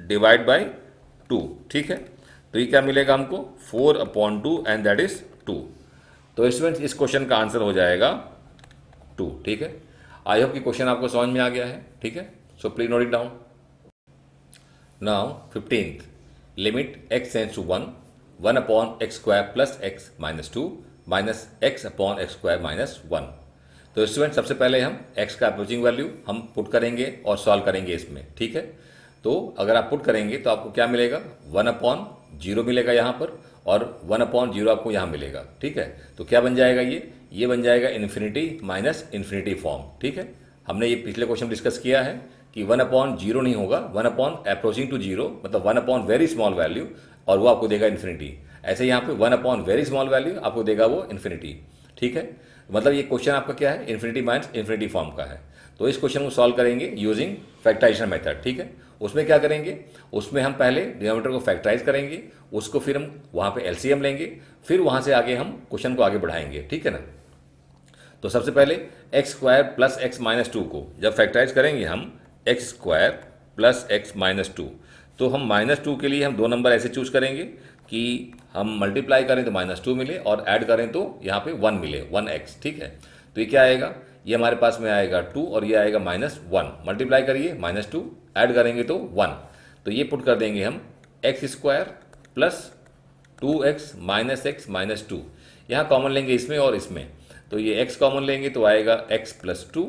डिवाइड बाई 2, ठीक है। तो ये क्या मिलेगा हमको, 4/2 एंड दैट इज 2। तो स्टूडेंट्स इस क्वेश्चन का आंसर हो जाएगा 2, ठीक है। आई होप कि क्वेश्चन आपको समझ में आ गया है, ठीक है। So please note it down. Now 15th, limit x tends to 1, 1/x² + x - 2 minus x/x² - 1। तो स्टूडेंट सबसे पहले हम x का अप्रोचिंग वैल्यू हम पुट करेंगे और सॉल्व करेंगे इसमें, ठीक है। तो अगर आप पुट करेंगे तो आपको क्या मिलेगा, 1/0 मिलेगा यहाँ पर, और 1/0 आपको यहाँ मिलेगा, ठीक है। तो क्या बन जाएगा, ये बन जाएगा इन्फिनिटी माइनस इन्फिनिटी फॉर्म, ठीक है। हमने ये पिछले क्वेश्चन डिस्कस किया है कि 1/0 नहीं होगा, 1/अप्रोचिंग टू 0 मतलब 1/ वेरी स्मॉल वैल्यू, और वो आपको देगा इन्फिनिटी। ऐसे यहाँ पे 1/ वेरी स्मॉल वैल्यू आपको देगा वो इन्फिनिटी, ठीक है। मतलब ये क्वेश्चन आपका क्या है, इन्फिनिटी माइनस इन्फिनिटी फॉर्म का है। तो इस क्वेश्चन को सॉल्व करेंगे यूजिंग फैक्टराइजेशन मेथड, ठीक है। उसमें क्या करेंगे, उसमें हम पहले डिनोमिनेटर को फैक्टराइज करेंगे, उसको फिर हम वहाँ पे एलसीएम लेंगे, फिर वहाँ से आगे हम क्वेश्चन को आगे बढ़ाएंगे, ठीक है ना। तो सबसे पहले x² + x - 2 को जब फैक्टराइज करेंगे हम x² + x - 2, तो हम -2 के लिए हम 2 नंबर ऐसे चूज करेंगे कि हम मल्टीप्लाई करें तो -2 मिले और ऐड करें तो यहाँ पे 1 मिले, 1x, ठीक है। तो ये क्या आएगा, ये हमारे पास में आएगा 2 और ये आएगा -1। मल्टीप्लाई करिए -2, ऐड करेंगे तो 1। तो ये पुट कर देंगे हम x² + 2x - x - 2। यहाँ कॉमन लेंगे इसमें और इसमें, तो ये x कॉमन लेंगे तो आएगा x+2,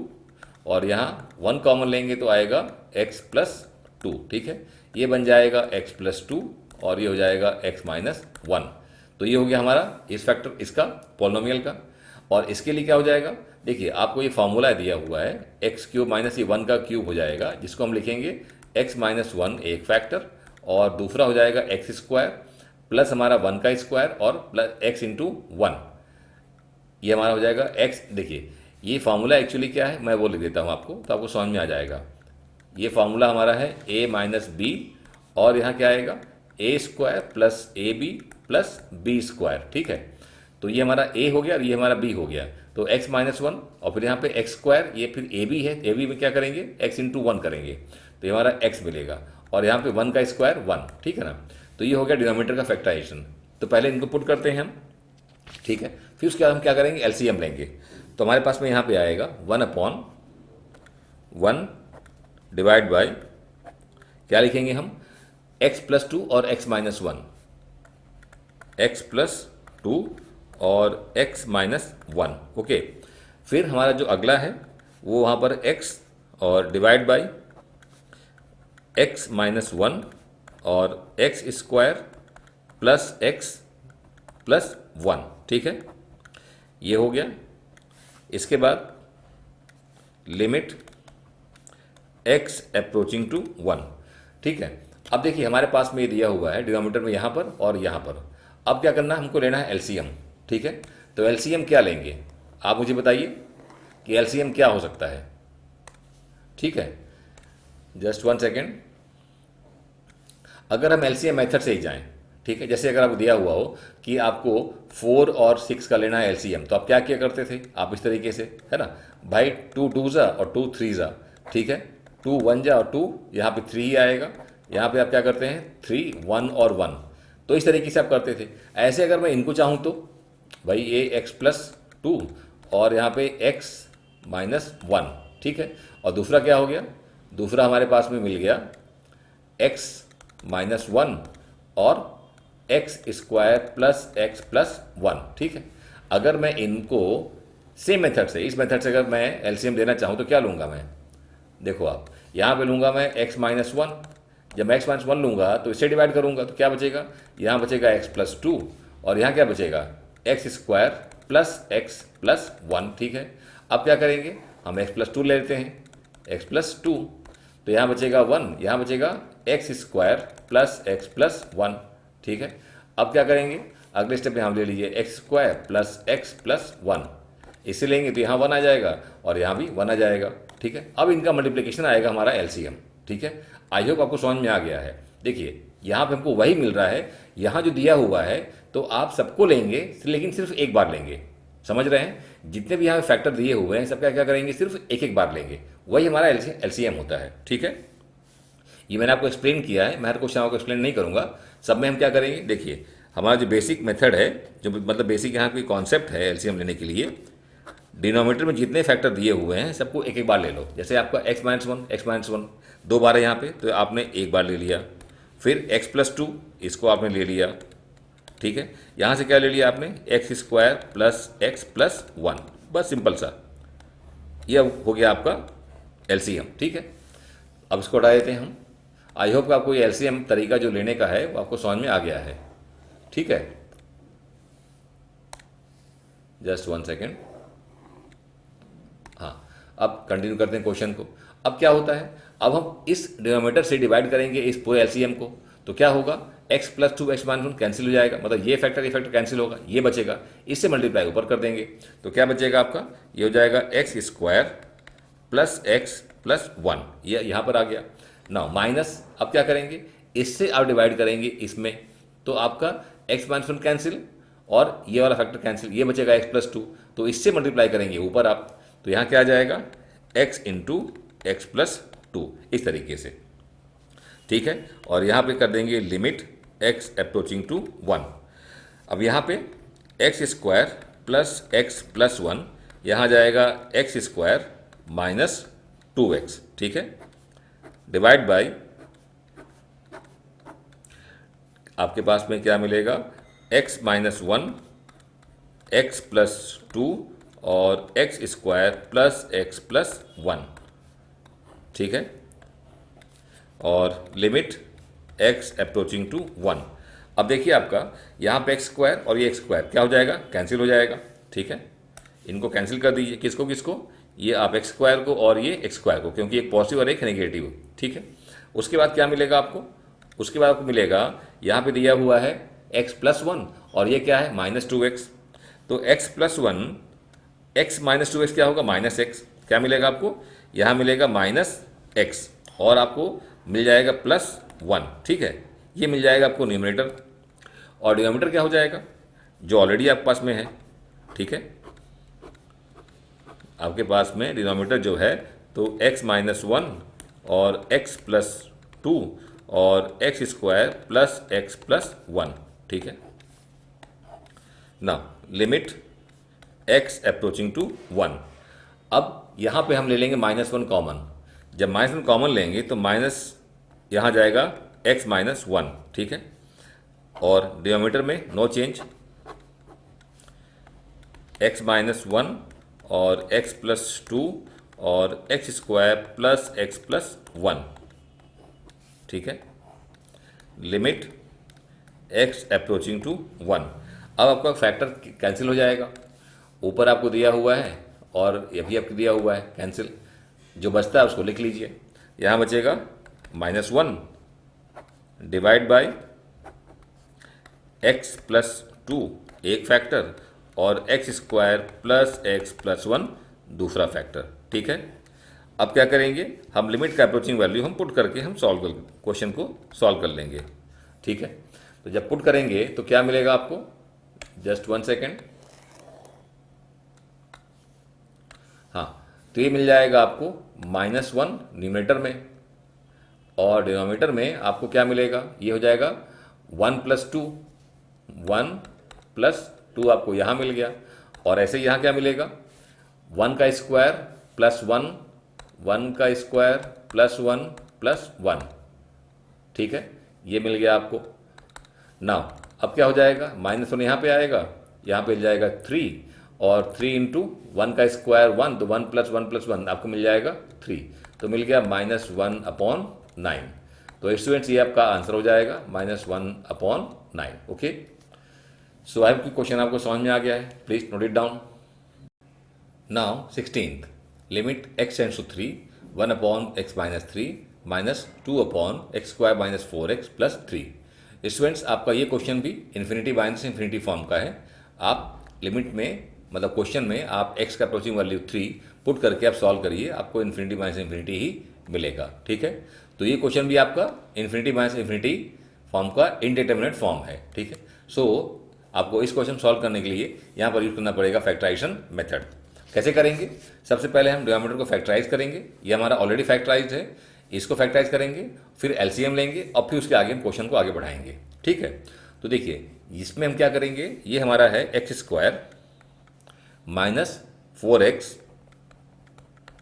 और यहाँ 1 कॉमन लेंगे तो आएगा x+2, ठीक है। ये बन जाएगा x+2 और ये हो जाएगा x - 1। तो ये हो गया हमारा इस फैक्टर इसका पॉलिनोमियल का। और इसके लिए क्या हो जाएगा, देखिए आपको ये फॉर्मूला दिया हुआ है, x³ माइनस ये 1 का क्यूब हो जाएगा, जिसको हम लिखेंगे x - 1 एक फैक्टर, और दूसरा हो जाएगा x² प्लस हमारा 1 का स्क्वायर और प्लस x इंटू 1। ये हमारा हो जाएगा x। देखिए ये फार्मूला एक्चुअली क्या है, मैं वो लिख देता हूँ आपको तो आपको समझ में आ जाएगा। ये फार्मूला हमारा है a - b, और यहाँ क्या आएगा a² + ab + b², ठीक है। तो ये हमारा a हो गया और ये हमारा b हो गया, तो x - 1 और फिर यहाँ पे x², ये फिर ab है, ab में क्या करेंगे x इंटू 1 करेंगे, तो ये हमारा x मिलेगा, और यहाँ पे 1 का स्क्वायर 1, ठीक है ना। तो ये हो गया डिनोमिनेटर का फैक्टराइजेशन। तो पहले इनको पुट करते हैं हम, ठीक है। फिर उसके बाद हम क्या करेंगे, एलसीएम लेंगे। तो हमारे पास में यहाँ पे आएगा 1/1 डिवाइड बाय, क्या लिखेंगे हम, x+2 और x-1, x+2 और x-1, ओके। फिर हमारा जो अगला है वो वहाँ पर x और डिवाइड बाय x-1 और x² प्लस x+1, ठीक है, ये हो गया। इसके बाद लिमिट x अप्रोचिंग टू 1, ठीक है। अब देखिए हमारे पास में ये दिया हुआ है डिनोमिनेटर में यहाँ पर और यहाँ पर। अब क्या करना है, हमको लेना है एलसीएम, ठीक है। तो एलसीएम क्या लेंगे, आप मुझे बताइए कि एलसीएम क्या हो सकता है, ठीक है। Just 1 second. अगर हम एलसीएम मेथड से ही जाएं, ठीक है, जैसे अगर आपको दिया हुआ हो कि आपको 4 और 6 का लेना है एलसीएम, तो आप क्या किया करते थे, आप इस तरीके से, है ना भाई, 2 2 और 2 3, ठीक है, 2 1 और 2, यहाँ पे 3 ही आएगा, यहाँ पे आप क्या करते हैं 3 1 और 1, तो इस तरीके से आप करते थे। ऐसे अगर मैं इनको चाहूँ तो भाई ये x+2 और यहाँ पे x-1, ठीक है। और दूसरा क्या हो गया, दूसरा हमारे पास में मिल गया x-1 और x² प्लस x+1, ठीक है। अगर मैं इनको सेम मेथड से, इस मेथड से अगर मैं एलसीएम लेना चाहूँ तो क्या लूँगा मैं, देखो आप यहाँ पे लूँगा मैं x-1, जब मैं x-1 लूँगा तो इससे डिवाइड करूँगा तो क्या बचेगा, यहाँ बचेगा x+2 और यहाँ क्या बचेगा x² प्लस x+1, ठीक है। अब क्या करेंगे, हम x+2 ले लेते हैं, x+2, तो यहाँ बचेगा 1, यहाँ बचेगा x² प्लस x+1, ठीक है। अब क्या करेंगे, अगले स्टेप में हम ले लीजिए x² प्लस x+1, इसे लेंगे तो यहाँ 1 आ जाएगा और यहाँ भी 1 आ जाएगा, ठीक है। अब इनका मल्टीप्लिकेशन आएगा हमारा एलसीएम, ठीक है। आई होप आपको समझ में आ गया है। देखिए यहाँ पे हमको वही मिल रहा है, यहाँ जो दिया हुआ है तो आप सबको लेंगे लेकिन सिर्फ एक बार लेंगे, समझ रहे हैं, जितने भी यहाँ फैक्टर दिए हुए हैं सबका क्या करेंगे, सिर्फ एक एक बार लेंगे, वही हमारा एलसीएम होता है, ठीक है। ये मैंने आपको एक्सप्लेन किया है, मैं हर क्वेश्चन आपको एक्सप्लेन नहीं करूँगा, सब में हम क्या करेंगे, देखिए हमारा जो बेसिक मेथड है, जो मतलब बेसिक यहाँ कोई कॉन्सेप्ट है एलसीएम लेने के लिए, डिनोमिनेटर में जितने फैक्टर दिए हुए हैं सबको एक एक बार ले लो। जैसे आपका x-1 2 बार है यहाँ पे, तो आपने एक बार ले लिया, फिर x+2 इसको आपने ले लिया, ठीक है। यहाँ से क्या ले लिया आपने, x² प्लस x+1, बस सिंपल सा, यह हो गया आपका एलसीएम, ठीक है। अब इसको हटा देते हैं हम। आई होप कि आपको ये एलसीएम तरीका जो लेने का है वो आपको समझ में आ गया है, ठीक है। Just 1 second. हाँ, अब कंटिन्यू करते हैं क्वेश्चन को। अब क्या होता है, अब हम इस डिनोमिनेटर से डिवाइड करेंगे इस पूरे एलसीएम को, तो क्या होगा, x+2 x-1 कैंसिल हो जाएगा, मतलब ये फैक्टर कैंसिल होगा, ये बचेगा, इससे मल्टीप्लाई ऊपर कर देंगे तो क्या बचेगा आपका, ये हो जाएगा x² प्लस x+1, ये यहाँ पर आ गया ना, माइनस, अब क्या करेंगे, इससे आप डिवाइड करेंगे इसमें, तो आपका x-1 कैंसिल और ये वाला फैक्टर कैंसिल, ये बचेगा x+2, तो इससे मल्टीप्लाई करेंगे ऊपर आप, तो यहाँ क्या आ जाएगा x इंटू x+2, इस तरीके से, ठीक है। और यहाँ पे कर देंगे लिमिट x अप्रोचिंग टू 1। अब यहाँ पे x² प्लस x+1, यहाँ जाएगा x² माइनस 2x, ठीक है, डिवाइड बाय, आपके पास में क्या मिलेगा, x-1 x+2 और x² प्लस x+1, ठीक है, और लिमिट x अप्रोचिंग टू 1। अब देखिए आपका यहाँ पे x² और ये x² क्या हो जाएगा, कैंसिल हो जाएगा, ठीक है। इनको कैंसिल कर दीजिए, किसको किसको, ये आप x² को और ये x² को, क्योंकि एक पॉजिटिव और एक नेगेटिव, ठीक है। उसके बाद क्या मिलेगा आपको, उसके बाद आपको मिलेगा यहाँ पे दिया हुआ है x+1 और ये क्या है -2x, तो x+1 x-2x क्या होगा, -x, क्या मिलेगा आपको, यहाँ मिलेगा -x और आपको मिल जाएगा +1, ठीक है। ये मिल जाएगा आपको न्यूमरेटर, और डिनोमिनेटर क्या हो जाएगा, जो ऑलरेडी आपके पास में है, ठीक है। आपके पास में डिनोमिनेटर जो है तो x-1 और x+2 और x² प्लस x+1, ठीक है ना, लिमिट x अप्रोचिंग टू 1। अब यहाँ पे हम ले लेंगे -1 कॉमन। जब -1 कॉमन लेंगे तो माइनस यहाँ जाएगा x -1, ठीक है। और डिनोमिनेटर में नो चेंज, x -1 और x +2 और x² प्लस x +1, ठीक है। Limit x approaching to 1। अब आपका फैक्टर कैंसिल हो जाएगा, ऊपर आपको दिया हुआ है और ये भी आपको दिया हुआ है, कैंसिल। जो बचता है उसको लिख लीजिए। यहाँ बचेगा -1 डिवाइड बाय x +2 एक फैक्टर और x² प्लस x +1 दूसरा फैक्टर, ठीक है। अब क्या करेंगे, हम लिमिट का अप्रोचिंग वैल्यू हम पुट करके हम क्वेश्चन को सॉल्व कर लेंगे, ठीक है। तो जब पुट करेंगे तो क्या मिलेगा आपको, जस्ट 1 सेकेंड। हाँ, तो ये मिल जाएगा आपको -1 न्यूमरेटर में और डिनोमिनेटर में आपको क्या मिलेगा, ये हो जाएगा 1 + 2, 1 + 2 आपको यहाँ मिल गया। और ऐसे यहाँ क्या मिलेगा, 1 का स्क्वायर प्लस 1, 1 का स्क्वायर प्लस 1 प्लस 1, ठीक है, ये मिल गया आपको। नाउ अब क्या हो जाएगा, -1 यहाँ पे आएगा, यहाँ पे जाएगा 3 और 3 इंटू 1 का स्क्वायर 1, तो 1 + 1 + 1 आपको मिल जाएगा 3, तो मिल गया -1/9। तो स्टूडेंट्स ये आपका आंसर हो जाएगा -1/9। ओके, सो आई होप कि क्वेश्चन आपको समझ में आ गया है। Please note it down. Now 16th, limit x tends to 3, 1/x - 3 minus 2/x² - 4x + 3। Students आपका ये क्वेश्चन भी इन्फिनिटी माइनस इन्फिनिटी फॉर्म का है। आप लिमिट में मतलब क्वेश्चन में आप x का अप्रोचिंग वैल्यू 3 पुट करके आप सॉल्व करिए, आपको इन्फिनिटी माइनस इन्फिनिटी ही मिलेगा, ठीक है। तो ये क्वेश्चन भी आपका इन्फिनिटी माइनस इन्फिनिटी फॉर्म का इनडिटरमिनेट फॉर्म है, ठीक है। सो आपको इस क्वेश्चन सॉल्व करने के लिए यहाँ पर यूज करना पड़ेगा फैक्टराइजेशन मेथड। कैसे करेंगे, सबसे पहले हम डिनोमिनेटर को फैक्टराइज करेंगे, ये हमारा ऑलरेडी फैक्टराइज्ड है, इसको फैक्टराइज करेंगे, फिर एलसीएम लेंगे और फिर उसके आगे हम क्वेश्चन को आगे बढ़ाएंगे, ठीक है। तो देखिए इसमें हम क्या करेंगे, ये हमारा है x² - 4x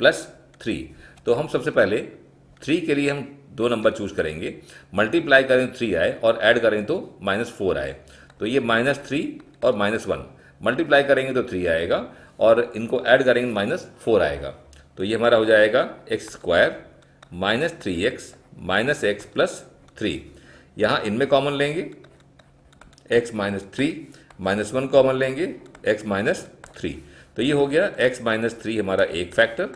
+ 3। तो हम सबसे पहले 3 के लिए हम 2 नंबर चूज करेंगे, मल्टीप्लाई करें 3 आए और ऐड करें तो -4 आए, तो ये -3 और -1 मल्टीप्लाई करेंगे तो 3 आएगा और इनको ऐड करेंगे -4 आएगा। तो ये हमारा हो जाएगा x² - 3x - x + 3। यहाँ इनमें कॉमन लेंगे x - 3, -1 कॉमन लेंगे x - 3, तो ये हो गया x - 3 हमारा एक फैक्टर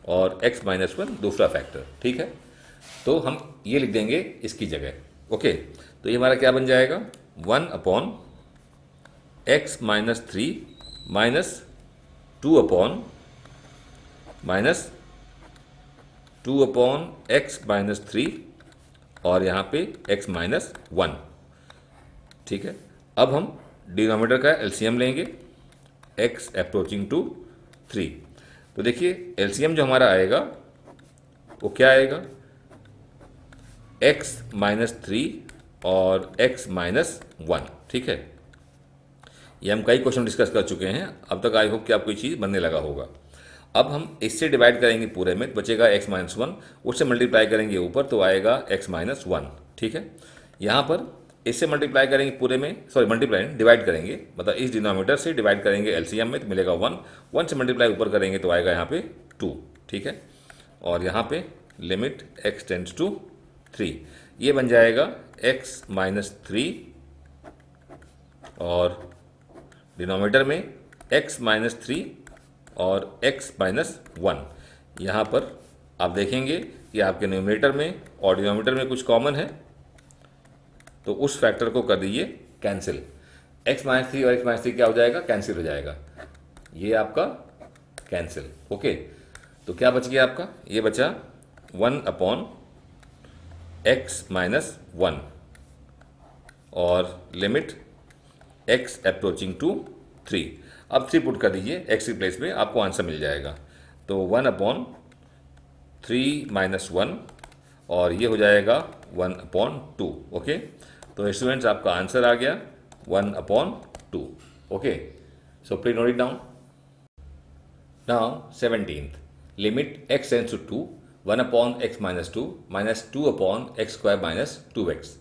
और x - 1 दूसरा फैक्टर, ठीक है। तो हम ये लिख देंगे इसकी जगह, ओके। तो ये हमारा क्या बन जाएगा, 1/x - 3 -2/x - 3 और यहाँ पे x - 1, ठीक है। अब हम डिनोमिनेटर का एलसीएम लेंगे, x अप्रोचिंग टू 3। तो देखिए एलसीएम जो हमारा आएगा वो क्या आएगा, x - 3 और x - 1, ठीक है। ये हम कई क्वेश्चन डिस्कस कर चुके हैं, अब तक आई होप कि आपको ये चीज़ बनने लगा होगा। अब हम इससे डिवाइड करेंगे पूरे में, तो बचेगा x - 1, उससे मल्टीप्लाई करेंगे ऊपर तो आएगा x - 1, ठीक है। यहाँ पर इससे मल्टीप्लाई करेंगे पूरे में, सॉरी मल्टीप्लाई डिवाइड करेंगे, मतलब इस डिनोमिनेटर से डिवाइड करेंगे एलसीएम में तो मिलेगा 1, 1 से मल्टीप्लाई ऊपर करेंगे तो आएगा यहाँ पे 2, ठीक है। और यहाँ पे लिमिट x टेंड्स टू 3, ये बन जाएगा x - 3 और डिनोमिनेटर में x - 3 और x - 1। यहाँ पर आप देखेंगे कि आपके न्यूमरेटर में और डिनोमिनेटर में कुछ कॉमन है, तो उस फैक्टर को कर दीजिए कैंसिल। x - 3 और x - 3 क्या हो जाएगा, कैंसिल हो जाएगा, ये आपका कैंसिल, ओके। तो क्या बच गया आपका, ये बचा 1/x - 1 और लिमिट x अप्रोचिंग टू 3। अब 3 पुट कर दीजिए x की प्लेस में, आपको आंसर मिल जाएगा। तो 1/3 - 1 और ये हो जाएगा 1/2, ओके। तो स्टूडेंट्स आपका आंसर आ गया 1/2, okay. So please note it down. Now 17th, limit x tends to 2 1 upon x minus 2 upon x square minus 2x।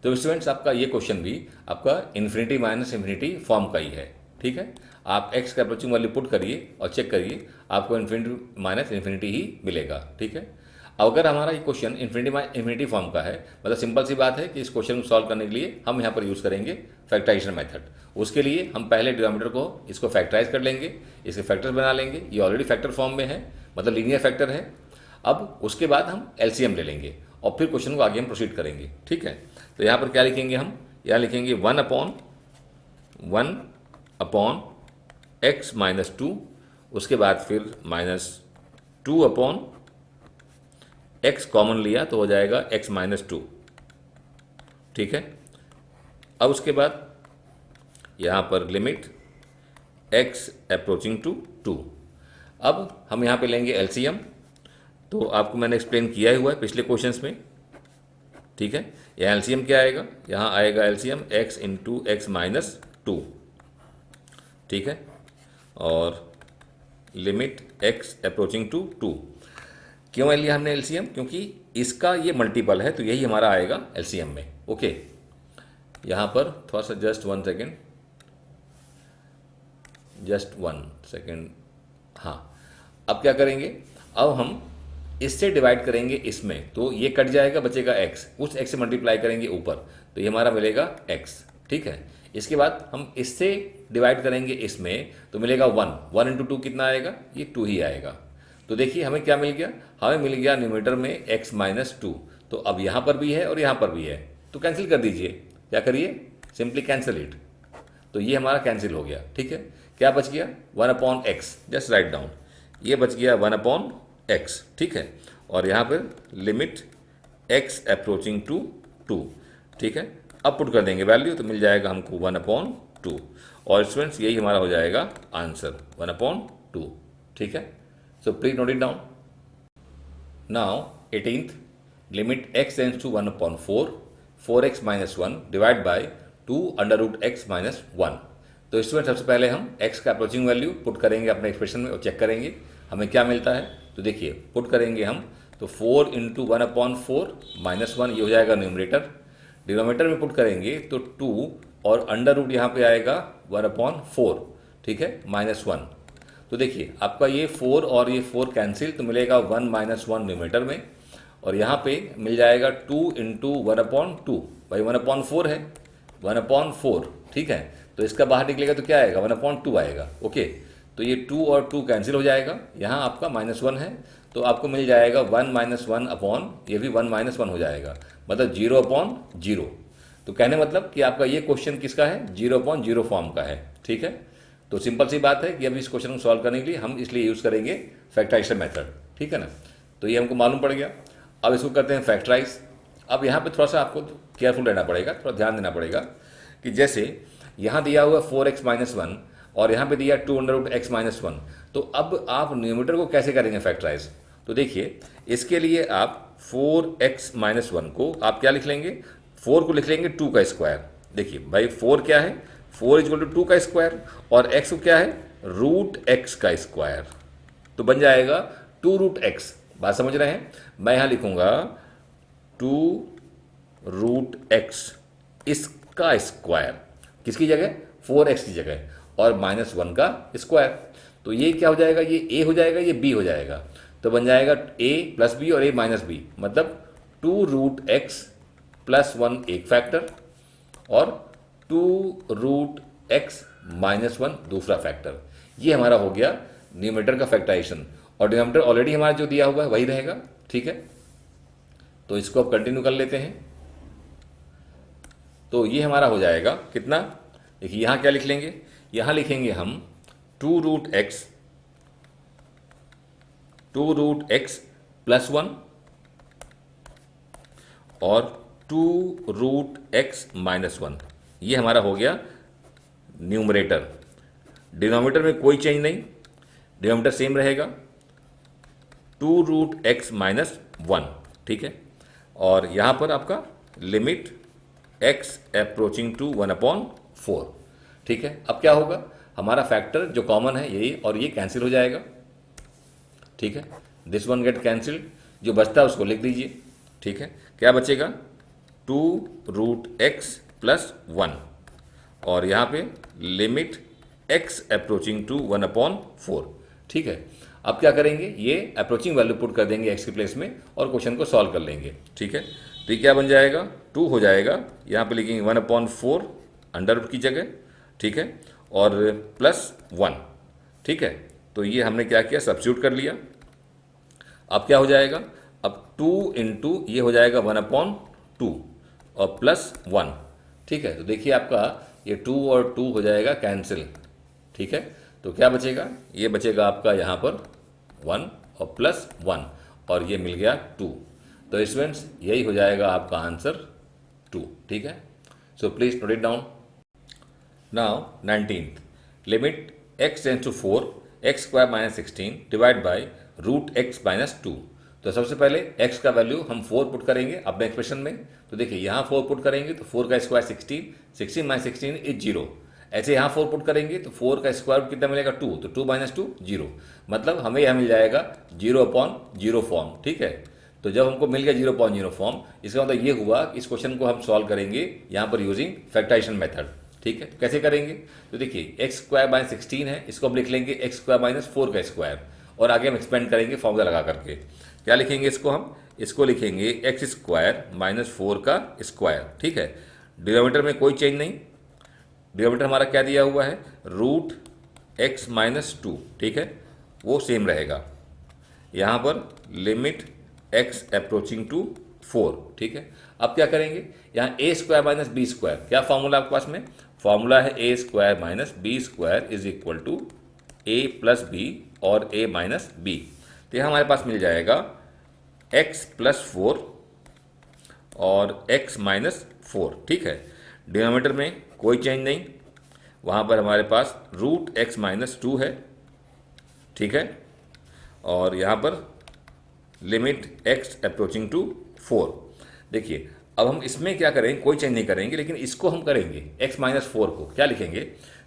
तो स्टूडेंट्स आपका ये क्वेश्चन भी आपका इन्फिनिटी माइनस इन्फिनिटी फॉर्म का ही है, ठीक है। आप x का अप्रोचिंग वैल्यू पुट करिए और चेक करिए, आपको इन्फिनिटी माइनस इन्फिनिटी ही मिलेगा, ठीक है। अगर हमारा ये क्वेश्चन इन्फिनिटी फॉर्म का है, मतलब सिंपल सी बात है कि इस क्वेश्चन को सॉल्व करने के लिए हम यहाँ पर यूज़ करेंगे फैक्टराइजेशन मेथड। उसके लिए हम पहले डिनोमिनेटर को इसको फैक्टराइज कर लेंगे, इसके फैक्टर्स बना लेंगे। ये ऑलरेडी फैक्टर फॉर्म में है, मतलब लीनियर फैक्टर है। अब उसके बाद हम एलसीएम ले लेंगे और फिर क्वेश्चन को आगे हम प्रोसीड करेंगे, ठीक है। तो यहाँ पर क्या लिखेंगे हम, यहाँ लिखेंगे 1 अपॉन एक्स माइनस 2, उसके बाद फिर माइनस 2 अपॉन x कॉमन लिया तो हो जाएगा x माइनस 2, ठीक है। अब उसके बाद यहाँ पर लिमिट x अप्रोचिंग टू 2। अब हम यहाँ पे लेंगे एलसीएम, तो आपको मैंने एक्सप्लेन किया ही हुआ है पिछले क्वेश्चंस में, ठीक है। यहाँ एलसीएम क्या आएगा, यहाँ आएगा LCM x into x minus 2, ठीक है, और लिमिट x अप्रोचिंग टू 2। क्यों लिया हमने एलसीएम, क्योंकि इसका ये मल्टीपल है, तो यही हमारा आएगा एलसीएम में, ओके। यहाँ पर थोड़ा सा जस्ट 1 सेकेंड, हाँ। अब क्या करेंगे, अब हम इससे डिवाइड करेंगे इसमें, तो ये कट जाएगा, बचेगा x, उस x से मल्टीप्लाई करेंगे ऊपर, तो ये हमारा मिलेगा x, ठीक है। इसके बाद हम इससे डिवाइड करेंगे इसमें, तो मिलेगा 1 इंटू 2 कितना आएगा, ये 2 ही आएगा। तो देखिए हमें क्या मिल गया, हमें मिल गया न्यूमरेटर में x माइनस 2। तो अब यहाँ पर भी है और यहाँ पर भी है, तो कैंसिल कर दीजिए। क्या करिए, सिंपली कैंसिल इट। तो ये हमारा कैंसिल हो गया, ठीक है। क्या बच गया, 1 upon x, just write down, ये बच गया 1 अपॉन एक्स, ठीक है। और यहाँ पर लिमिट x अप्रोचिंग टू 2, ठीक है। अब पुट कर देंगे वैल्यू, तो मिल जाएगा हमको 1 अपॉन 2। और स्टूडेंट्स यही हमारा हो जाएगा आंसर, 1 अपॉन 2, ठीक है। So please note it down. Now 18th, limit x tends to 1 upon 4x minus 1 divided by 2 under root x minus 1। तो स्टूडेंट सबसे पहले हम x का अप्रोचिंग वैल्यू पुट करेंगे अपने एक्सप्रेशन में और चेक करेंगे हमें क्या मिलता है। तो देखिए पुट करेंगे हम, तो 4 इंटू 1 अपॉन 4 माइनस 1, ये हो जाएगा न्यूमरेटर। डिनोमिनेटर में पुट करेंगे तो 2 और अंडर रूट यहाँ पे आएगा 1 अपॉन 4, ठीक है, माइनस 1। तो देखिए आपका ये 4 और ये 4 कैंसिल, तो मिलेगा 1 माइनस 1 न्यूमरेटर में, और यहाँ पे मिल जाएगा 2 इंटू 1 अपॉन 2, भाई 1 अपॉन 4 है, 1 अपॉन 4, ठीक है। तो इसका बाहर निकलेगा तो क्या आएगा, 1 अपॉन 2 आएगा, ओके। तो ये 2 और 2 कैंसिल हो जाएगा, यहाँ आपका माइनस 1 है, तो आपको मिल जाएगा 1 माइनस 1 अपॉन, ये भी 1 माइनस 1 हो जाएगा, मतलब 0 अपॉन 0। तो कहने मतलब कि आपका ये क्वेश्चन किसका है, 0 अपॉन 0 फॉर्म का है, ठीक है। तो सिंपल सी बात है कि अब इस क्वेश्चन को सॉल्व करने के लिए हम इसलिए यूज़ करेंगे फैक्टराइजेशन मेथड, ठीक है ना। तो ये हमको मालूम पड़ गया। अब इसको करते हैं फैक्टराइज। अब यहाँ पे थोड़ा सा आपको केयरफुल रहना पड़ेगा, थोड़ा ध्यान देना पड़ेगा कि जैसे यहाँ दिया हुआ 4x माइनस 1 और यहाँ पे दिया 2 अंडर रूट एक्स माइनस 1, तो अब आप न्यूमरेटर को कैसे करेंगे फैक्टराइज। तो देखिए इसके लिए आप 4x माइनस 1 को आप क्या लिख लेंगे, 4 को लिख लेंगे 2 का स्क्वायर। देखिए भाई 4 क्या है, 4 इक्वल टू 2 का स्क्वायर, और x को क्या है, रूट x का स्क्वायर, तो बन जाएगा 2 रूट x। बात समझ रहे हैं, मैं यहाँ लिखूंगा 2 रूट x इसका स्क्वायर, किसकी जगह, 4x की जगह, और माइनस 1 का स्क्वायर। तो ये क्या हो जाएगा, ये a हो जाएगा, ये b हो जाएगा, तो बन जाएगा a प्लस बी और a माइनस बी, मतलब 2 रूट x प्लस 1 एक फैक्टर और 2 रूट एक्स माइनस 1 दूसरा फैक्टर। ये हमारा हो गया न्यूमरेटर का फैक्टराइजेशन, और डिनोमिनेटर ऑलरेडी हमारा जो दिया हुआ है वही रहेगा, ठीक है। तो इसको अब कंटिन्यू कर लेते हैं। तो ये हमारा हो जाएगा कितना, देखिए यहाँ क्या लिख लेंगे, यहाँ लिखेंगे हम 2 रूट एक्स प्लस 1 और 2 रूट एक्स माइनस 1, ये हमारा हो गया न्यूमरेटर। डिनोमिनेटर में कोई चेंज नहीं, डिनोमिनेटर सेम रहेगा, 2 रूट एक्स माइनस 1, ठीक है। और यहाँ पर आपका limit x approaching to 1 upon 4, ठीक है। अब क्या होगा, हमारा फैक्टर जो कॉमन है यही, और ये कैंसिल हो जाएगा, ठीक है, दिस वन गेट कैंसिल्ड, जो बचता है उसको लिख दीजिए, ठीक है। क्या बचेगा, 2√x प्लस 1, और यहाँ पे लिमिट x अप्रोचिंग टू 1/4, ठीक है। अब क्या करेंगे, ये अप्रोचिंग वैल्यू पुट कर देंगे x के प्लेस में और क्वेश्चन को सॉल्व कर लेंगे, ठीक है। तो ये क्या बन जाएगा, 2 हो जाएगा, यहाँ पे लिखेंगे 1/4 अंडर रूट की जगह, ठीक है, और प्लस 1, ठीक है। तो ये हमने क्या किया, सब्स्टिट्यूट कर लिया। अब क्या हो जाएगा, अब 2 इंटू ये हो जाएगा 1/2 और प्लस 1, ठीक है। तो देखिए आपका ये 2 और 2 हो जाएगा कैंसिल, ठीक है। तो क्या बचेगा, ये बचेगा आपका यहाँ पर 1 और प्लस 1, और ये मिल गया 2। तो स्टूडेंट्स यही हो जाएगा आपका आंसर 2, ठीक है। So please note it down. Now 19th, limit x tends to 4 x square minus 16 divide by √x minus 2। तो सबसे पहले x का वैल्यू हम 4 पुट करेंगे अपने एक्सप्रेशन में। तो देखिए यहाँ 4 पुट करेंगे तो 4 का स्क्वायर 16, 16 माइनस 16 इज 0। ऐसे यहाँ 4 पुट करेंगे तो 4 का स्क्वायर कितना मिलेगा, 2, तो 2 माइनस 2 0, मतलब हमें यह मिल जाएगा 0/0 फॉर्म, ठीक है। तो जब हमको मिल गया 0/0 फॉर्म, इसका मतलब ये हुआ कि इस क्वेश्चन को हम सॉल्व करेंगे यहाँ पर यूजिंग फैक्टराइजेशन मेथड, ठीक है। कैसे करेंगे, तो देखिए x स्क्वायर माइनस 16 है, इसको हम लिख लेंगे x स्क्वायर माइनस 4 का स्क्वायर, और आगे हम एक्सपेंड करेंगे फॉर्मूला लगा करके। क्या लिखेंगे इसको लिखेंगे x स्क्वायर माइनस 4 का स्क्वायर, ठीक है। डिनोमिनेटर में कोई चेंज नहीं, डिनोमिनेटर हमारा क्या दिया हुआ है, √x माइनस 2, ठीक है, वो सेम रहेगा। यहाँ पर लिमिट x अप्रोचिंग टू 4, ठीक है। अब क्या करेंगे, यहाँ a square minus B square, क्या फॉर्मूला आपके पास में, फॉर्मूला है a square minus B square is equal to a plus B और a माइनस बी। तो यहाँ हमारे पास मिल जाएगा x प्लस 4 और x माइनस 4, ठीक है। डिनोमिनेटर में कोई चेंज नहीं, वहाँ पर हमारे पास √x माइनस 2 है, ठीक है, और यहाँ पर लिमिट x अप्रोचिंग टू 4। देखिए अब हम इसमें क्या करेंगे, कोई चेंज नहीं करेंगे, लेकिन इसको हम करेंगे x माइनस 4 को क्या लिखेंगे,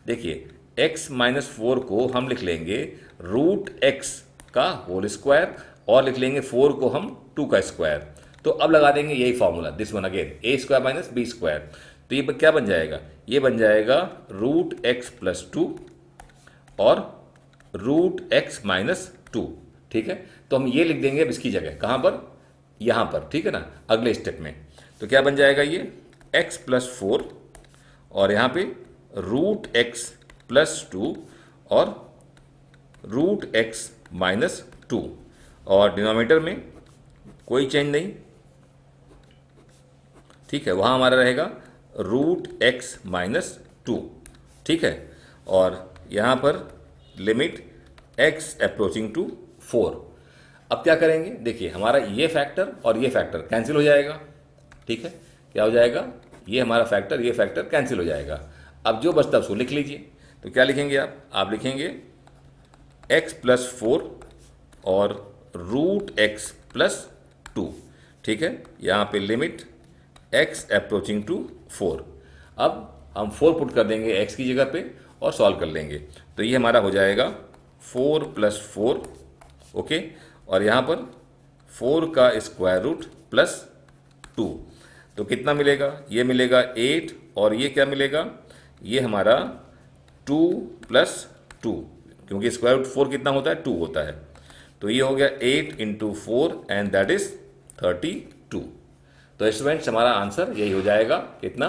देखिए x माइनस 4 को हम लिख लेंगे √x का होल स्क्वायर, और लिख लेंगे 4 को हम 2 का स्क्वायर। तो अब लगा देंगे यही formula, this one again a square minus B square. तो ये क्या बन जाएगा, ये बन जाएगा √x प्लस 2 और √x माइनस 2, ठीक है। तो हम ये लिख देंगे अब इसकी जगह, कहाँ पर, यहाँ पर, ठीक है ना, अगले स्टेप में। तो क्या बन जाएगा, ये x प्लस 4 और यहाँ पे √x प्लस 2 और √x माइनस 2, और डिनोमिनेटर में कोई चेंज नहीं, ठीक है, वहाँ हमारा रहेगा √x माइनस 2, ठीक है, और यहाँ पर लिमिट x अप्रोचिंग टू 4। अब क्या करेंगे, देखिए हमारा ये फैक्टर और ये फैक्टर कैंसिल हो जाएगा, ठीक है। क्या हो जाएगा, ये हमारा फैक्टर, ये फैक्टर कैंसिल हो जाएगा। अब जो बचता है उसको लिख लीजिए। तो क्या लिखेंगे आप लिखेंगे x प्लस 4 और √x प्लस 2, ठीक है। यहाँ पे लिमिट x अप्रोचिंग टू 4। अब हम 4 पुट कर देंगे x की जगह पे और सॉल्व कर लेंगे। तो ये हमारा हो जाएगा 4 प्लस 4, ओके, और यहाँ पर 4 का स्क्वायर रूट प्लस 2। तो कितना मिलेगा, ये मिलेगा 8, और ये क्या मिलेगा, ये हमारा 2 प्लस 2, क्योंकि स्क्वायर रूट 4 कितना होता है, 2 होता है। तो ये हो गया 8 इंटू 4 एंड दैट इज 32। तो स्टूडेंट्स हमारा आंसर यही हो जाएगा, कितना,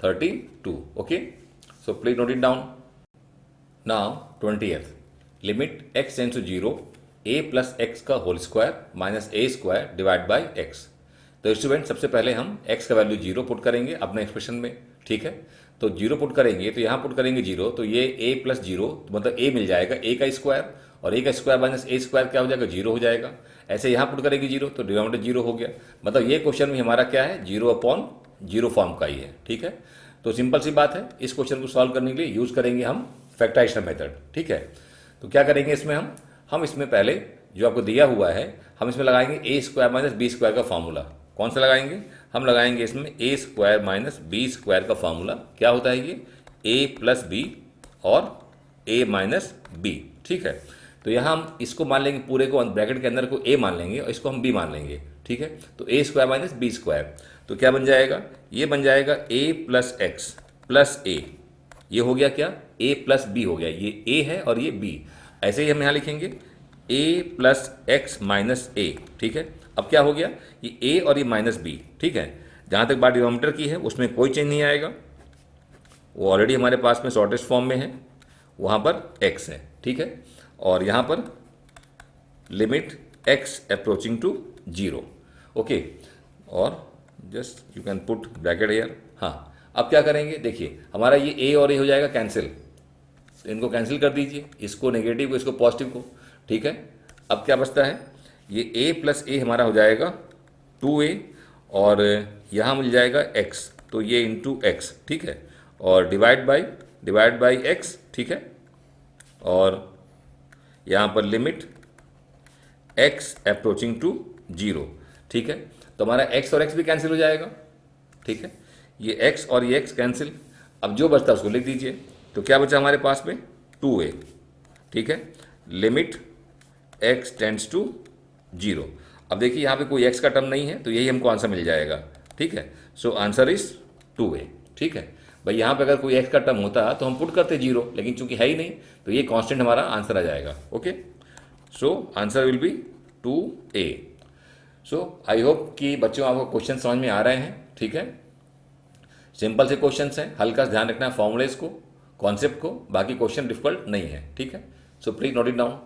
32, okay. So please note it down. Now 20th, limit x tends to 0 a plus x का whole square minus a square divide by x। तो स्टूडेंट सबसे पहले हम x का वैल्यू 0 पुट करेंगे अपने एक्सप्रेशन में, ठीक है। तो 0 पुट करेंगे तो यहाँ पुट करेंगे 0, तो ये a प्लस 0 मतलब a मिल जाएगा a का स्क्वायर, और a का स्क्वायर माइनस a स्क्वायर क्या हो जाएगा, 0 हो जाएगा। ऐसे यहाँ पुट करेंगे 0 तो डिनोमिनेटर 0 हो गया, मतलब ये क्वेश्चन में हमारा क्या है, 0/0 फॉर्म का ही है, ठीक है। तो सिंपल सी बात है, इस क्वेश्चन को सॉल्व करने के लिए यूज करेंगे हम फैक्टराइजेशन मेथड, ठीक है। तो क्या करेंगे इसमें हम इसमें पहले जो आपको दिया हुआ है, हम इसमें लगाएंगे a square minus B square का फॉर्मूला। कौन सा लगाएंगे, हम लगाएंगे इसमें a square minus B square का फॉर्मूला। क्या होता है ये, a प्लस बी और a माइनस बी, ठीक है। तो यहाँ हम इसको मान लेंगे, पूरे को ब्रैकेट के अंदर को a मान लेंगे और इसको हम b मान लेंगे, ठीक है। तो a square minus B square, तो क्या बन जाएगा, ये बन जाएगा a plus x plus a, ये हो गया क्या, a प्लस बी हो गया, ये a है और ये b। ऐसे ही हम यहाँ लिखेंगे a प्लस एक्स माइनस ए, ठीक है। अब क्या हो गया, ये a और ये माइनस b, ठीक है। जहाँ तक बात डिनोमिनेटर की है उसमें कोई चेंज नहीं आएगा, वो ऑलरेडी हमारे पास में शॉर्टेस्ट फॉर्म में है, वहाँ पर x है, ठीक है। और यहाँ पर limit x approaching to 0, okay. और just you can put bracket here. हाँ, अब क्या करेंगे, देखिए हमारा ये a और a हो जाएगा कैंसिल, तो इनको कैंसिल कर दीजिए, इसको नेगेटिव को इसको पॉजिटिव को, ठीक है। अब क्या बचता है, ये a प्लस ए हमारा हो जाएगा 2a और यहाँ मिल जाएगा x, तो ये इंटू x, ठीक है। और डिवाइड बाई x, ठीक है। और यहाँ पर लिमिट x अप्रोचिंग टू 0, ठीक है। तो हमारा x और x भी कैंसिल हो जाएगा, ठीक है। ये x और ये x कैंसिल, अब जो बचता है उसको लिख दीजिए। तो क्या बचा हमारे पास में 2a, ठीक है। Limit x tends to 0। अब देखिए यहाँ पे कोई x का टर्म नहीं है, तो यही हमको आंसर मिल जाएगा, ठीक है। सो आंसर इज 2a, ठीक है। भाई यहाँ पे अगर कोई x का टर्म होता तो हम पुट करते 0, लेकिन चूंकि है ही नहीं तो ये कांस्टेंट हमारा आंसर आ जाएगा, okay. So answer will be 2a। So I hope कि बच्चों आपको क्वेश्चन समझ में आ रहे हैं, ठीक है। सिंपल से क्वेश्चन हैं, हल्का ध्यान रखना है फॉर्मूलेज को, कॉन्सेप्ट को, बाकी क्वेश्चन डिफिकल्ट नहीं है, ठीक है। So please note it down.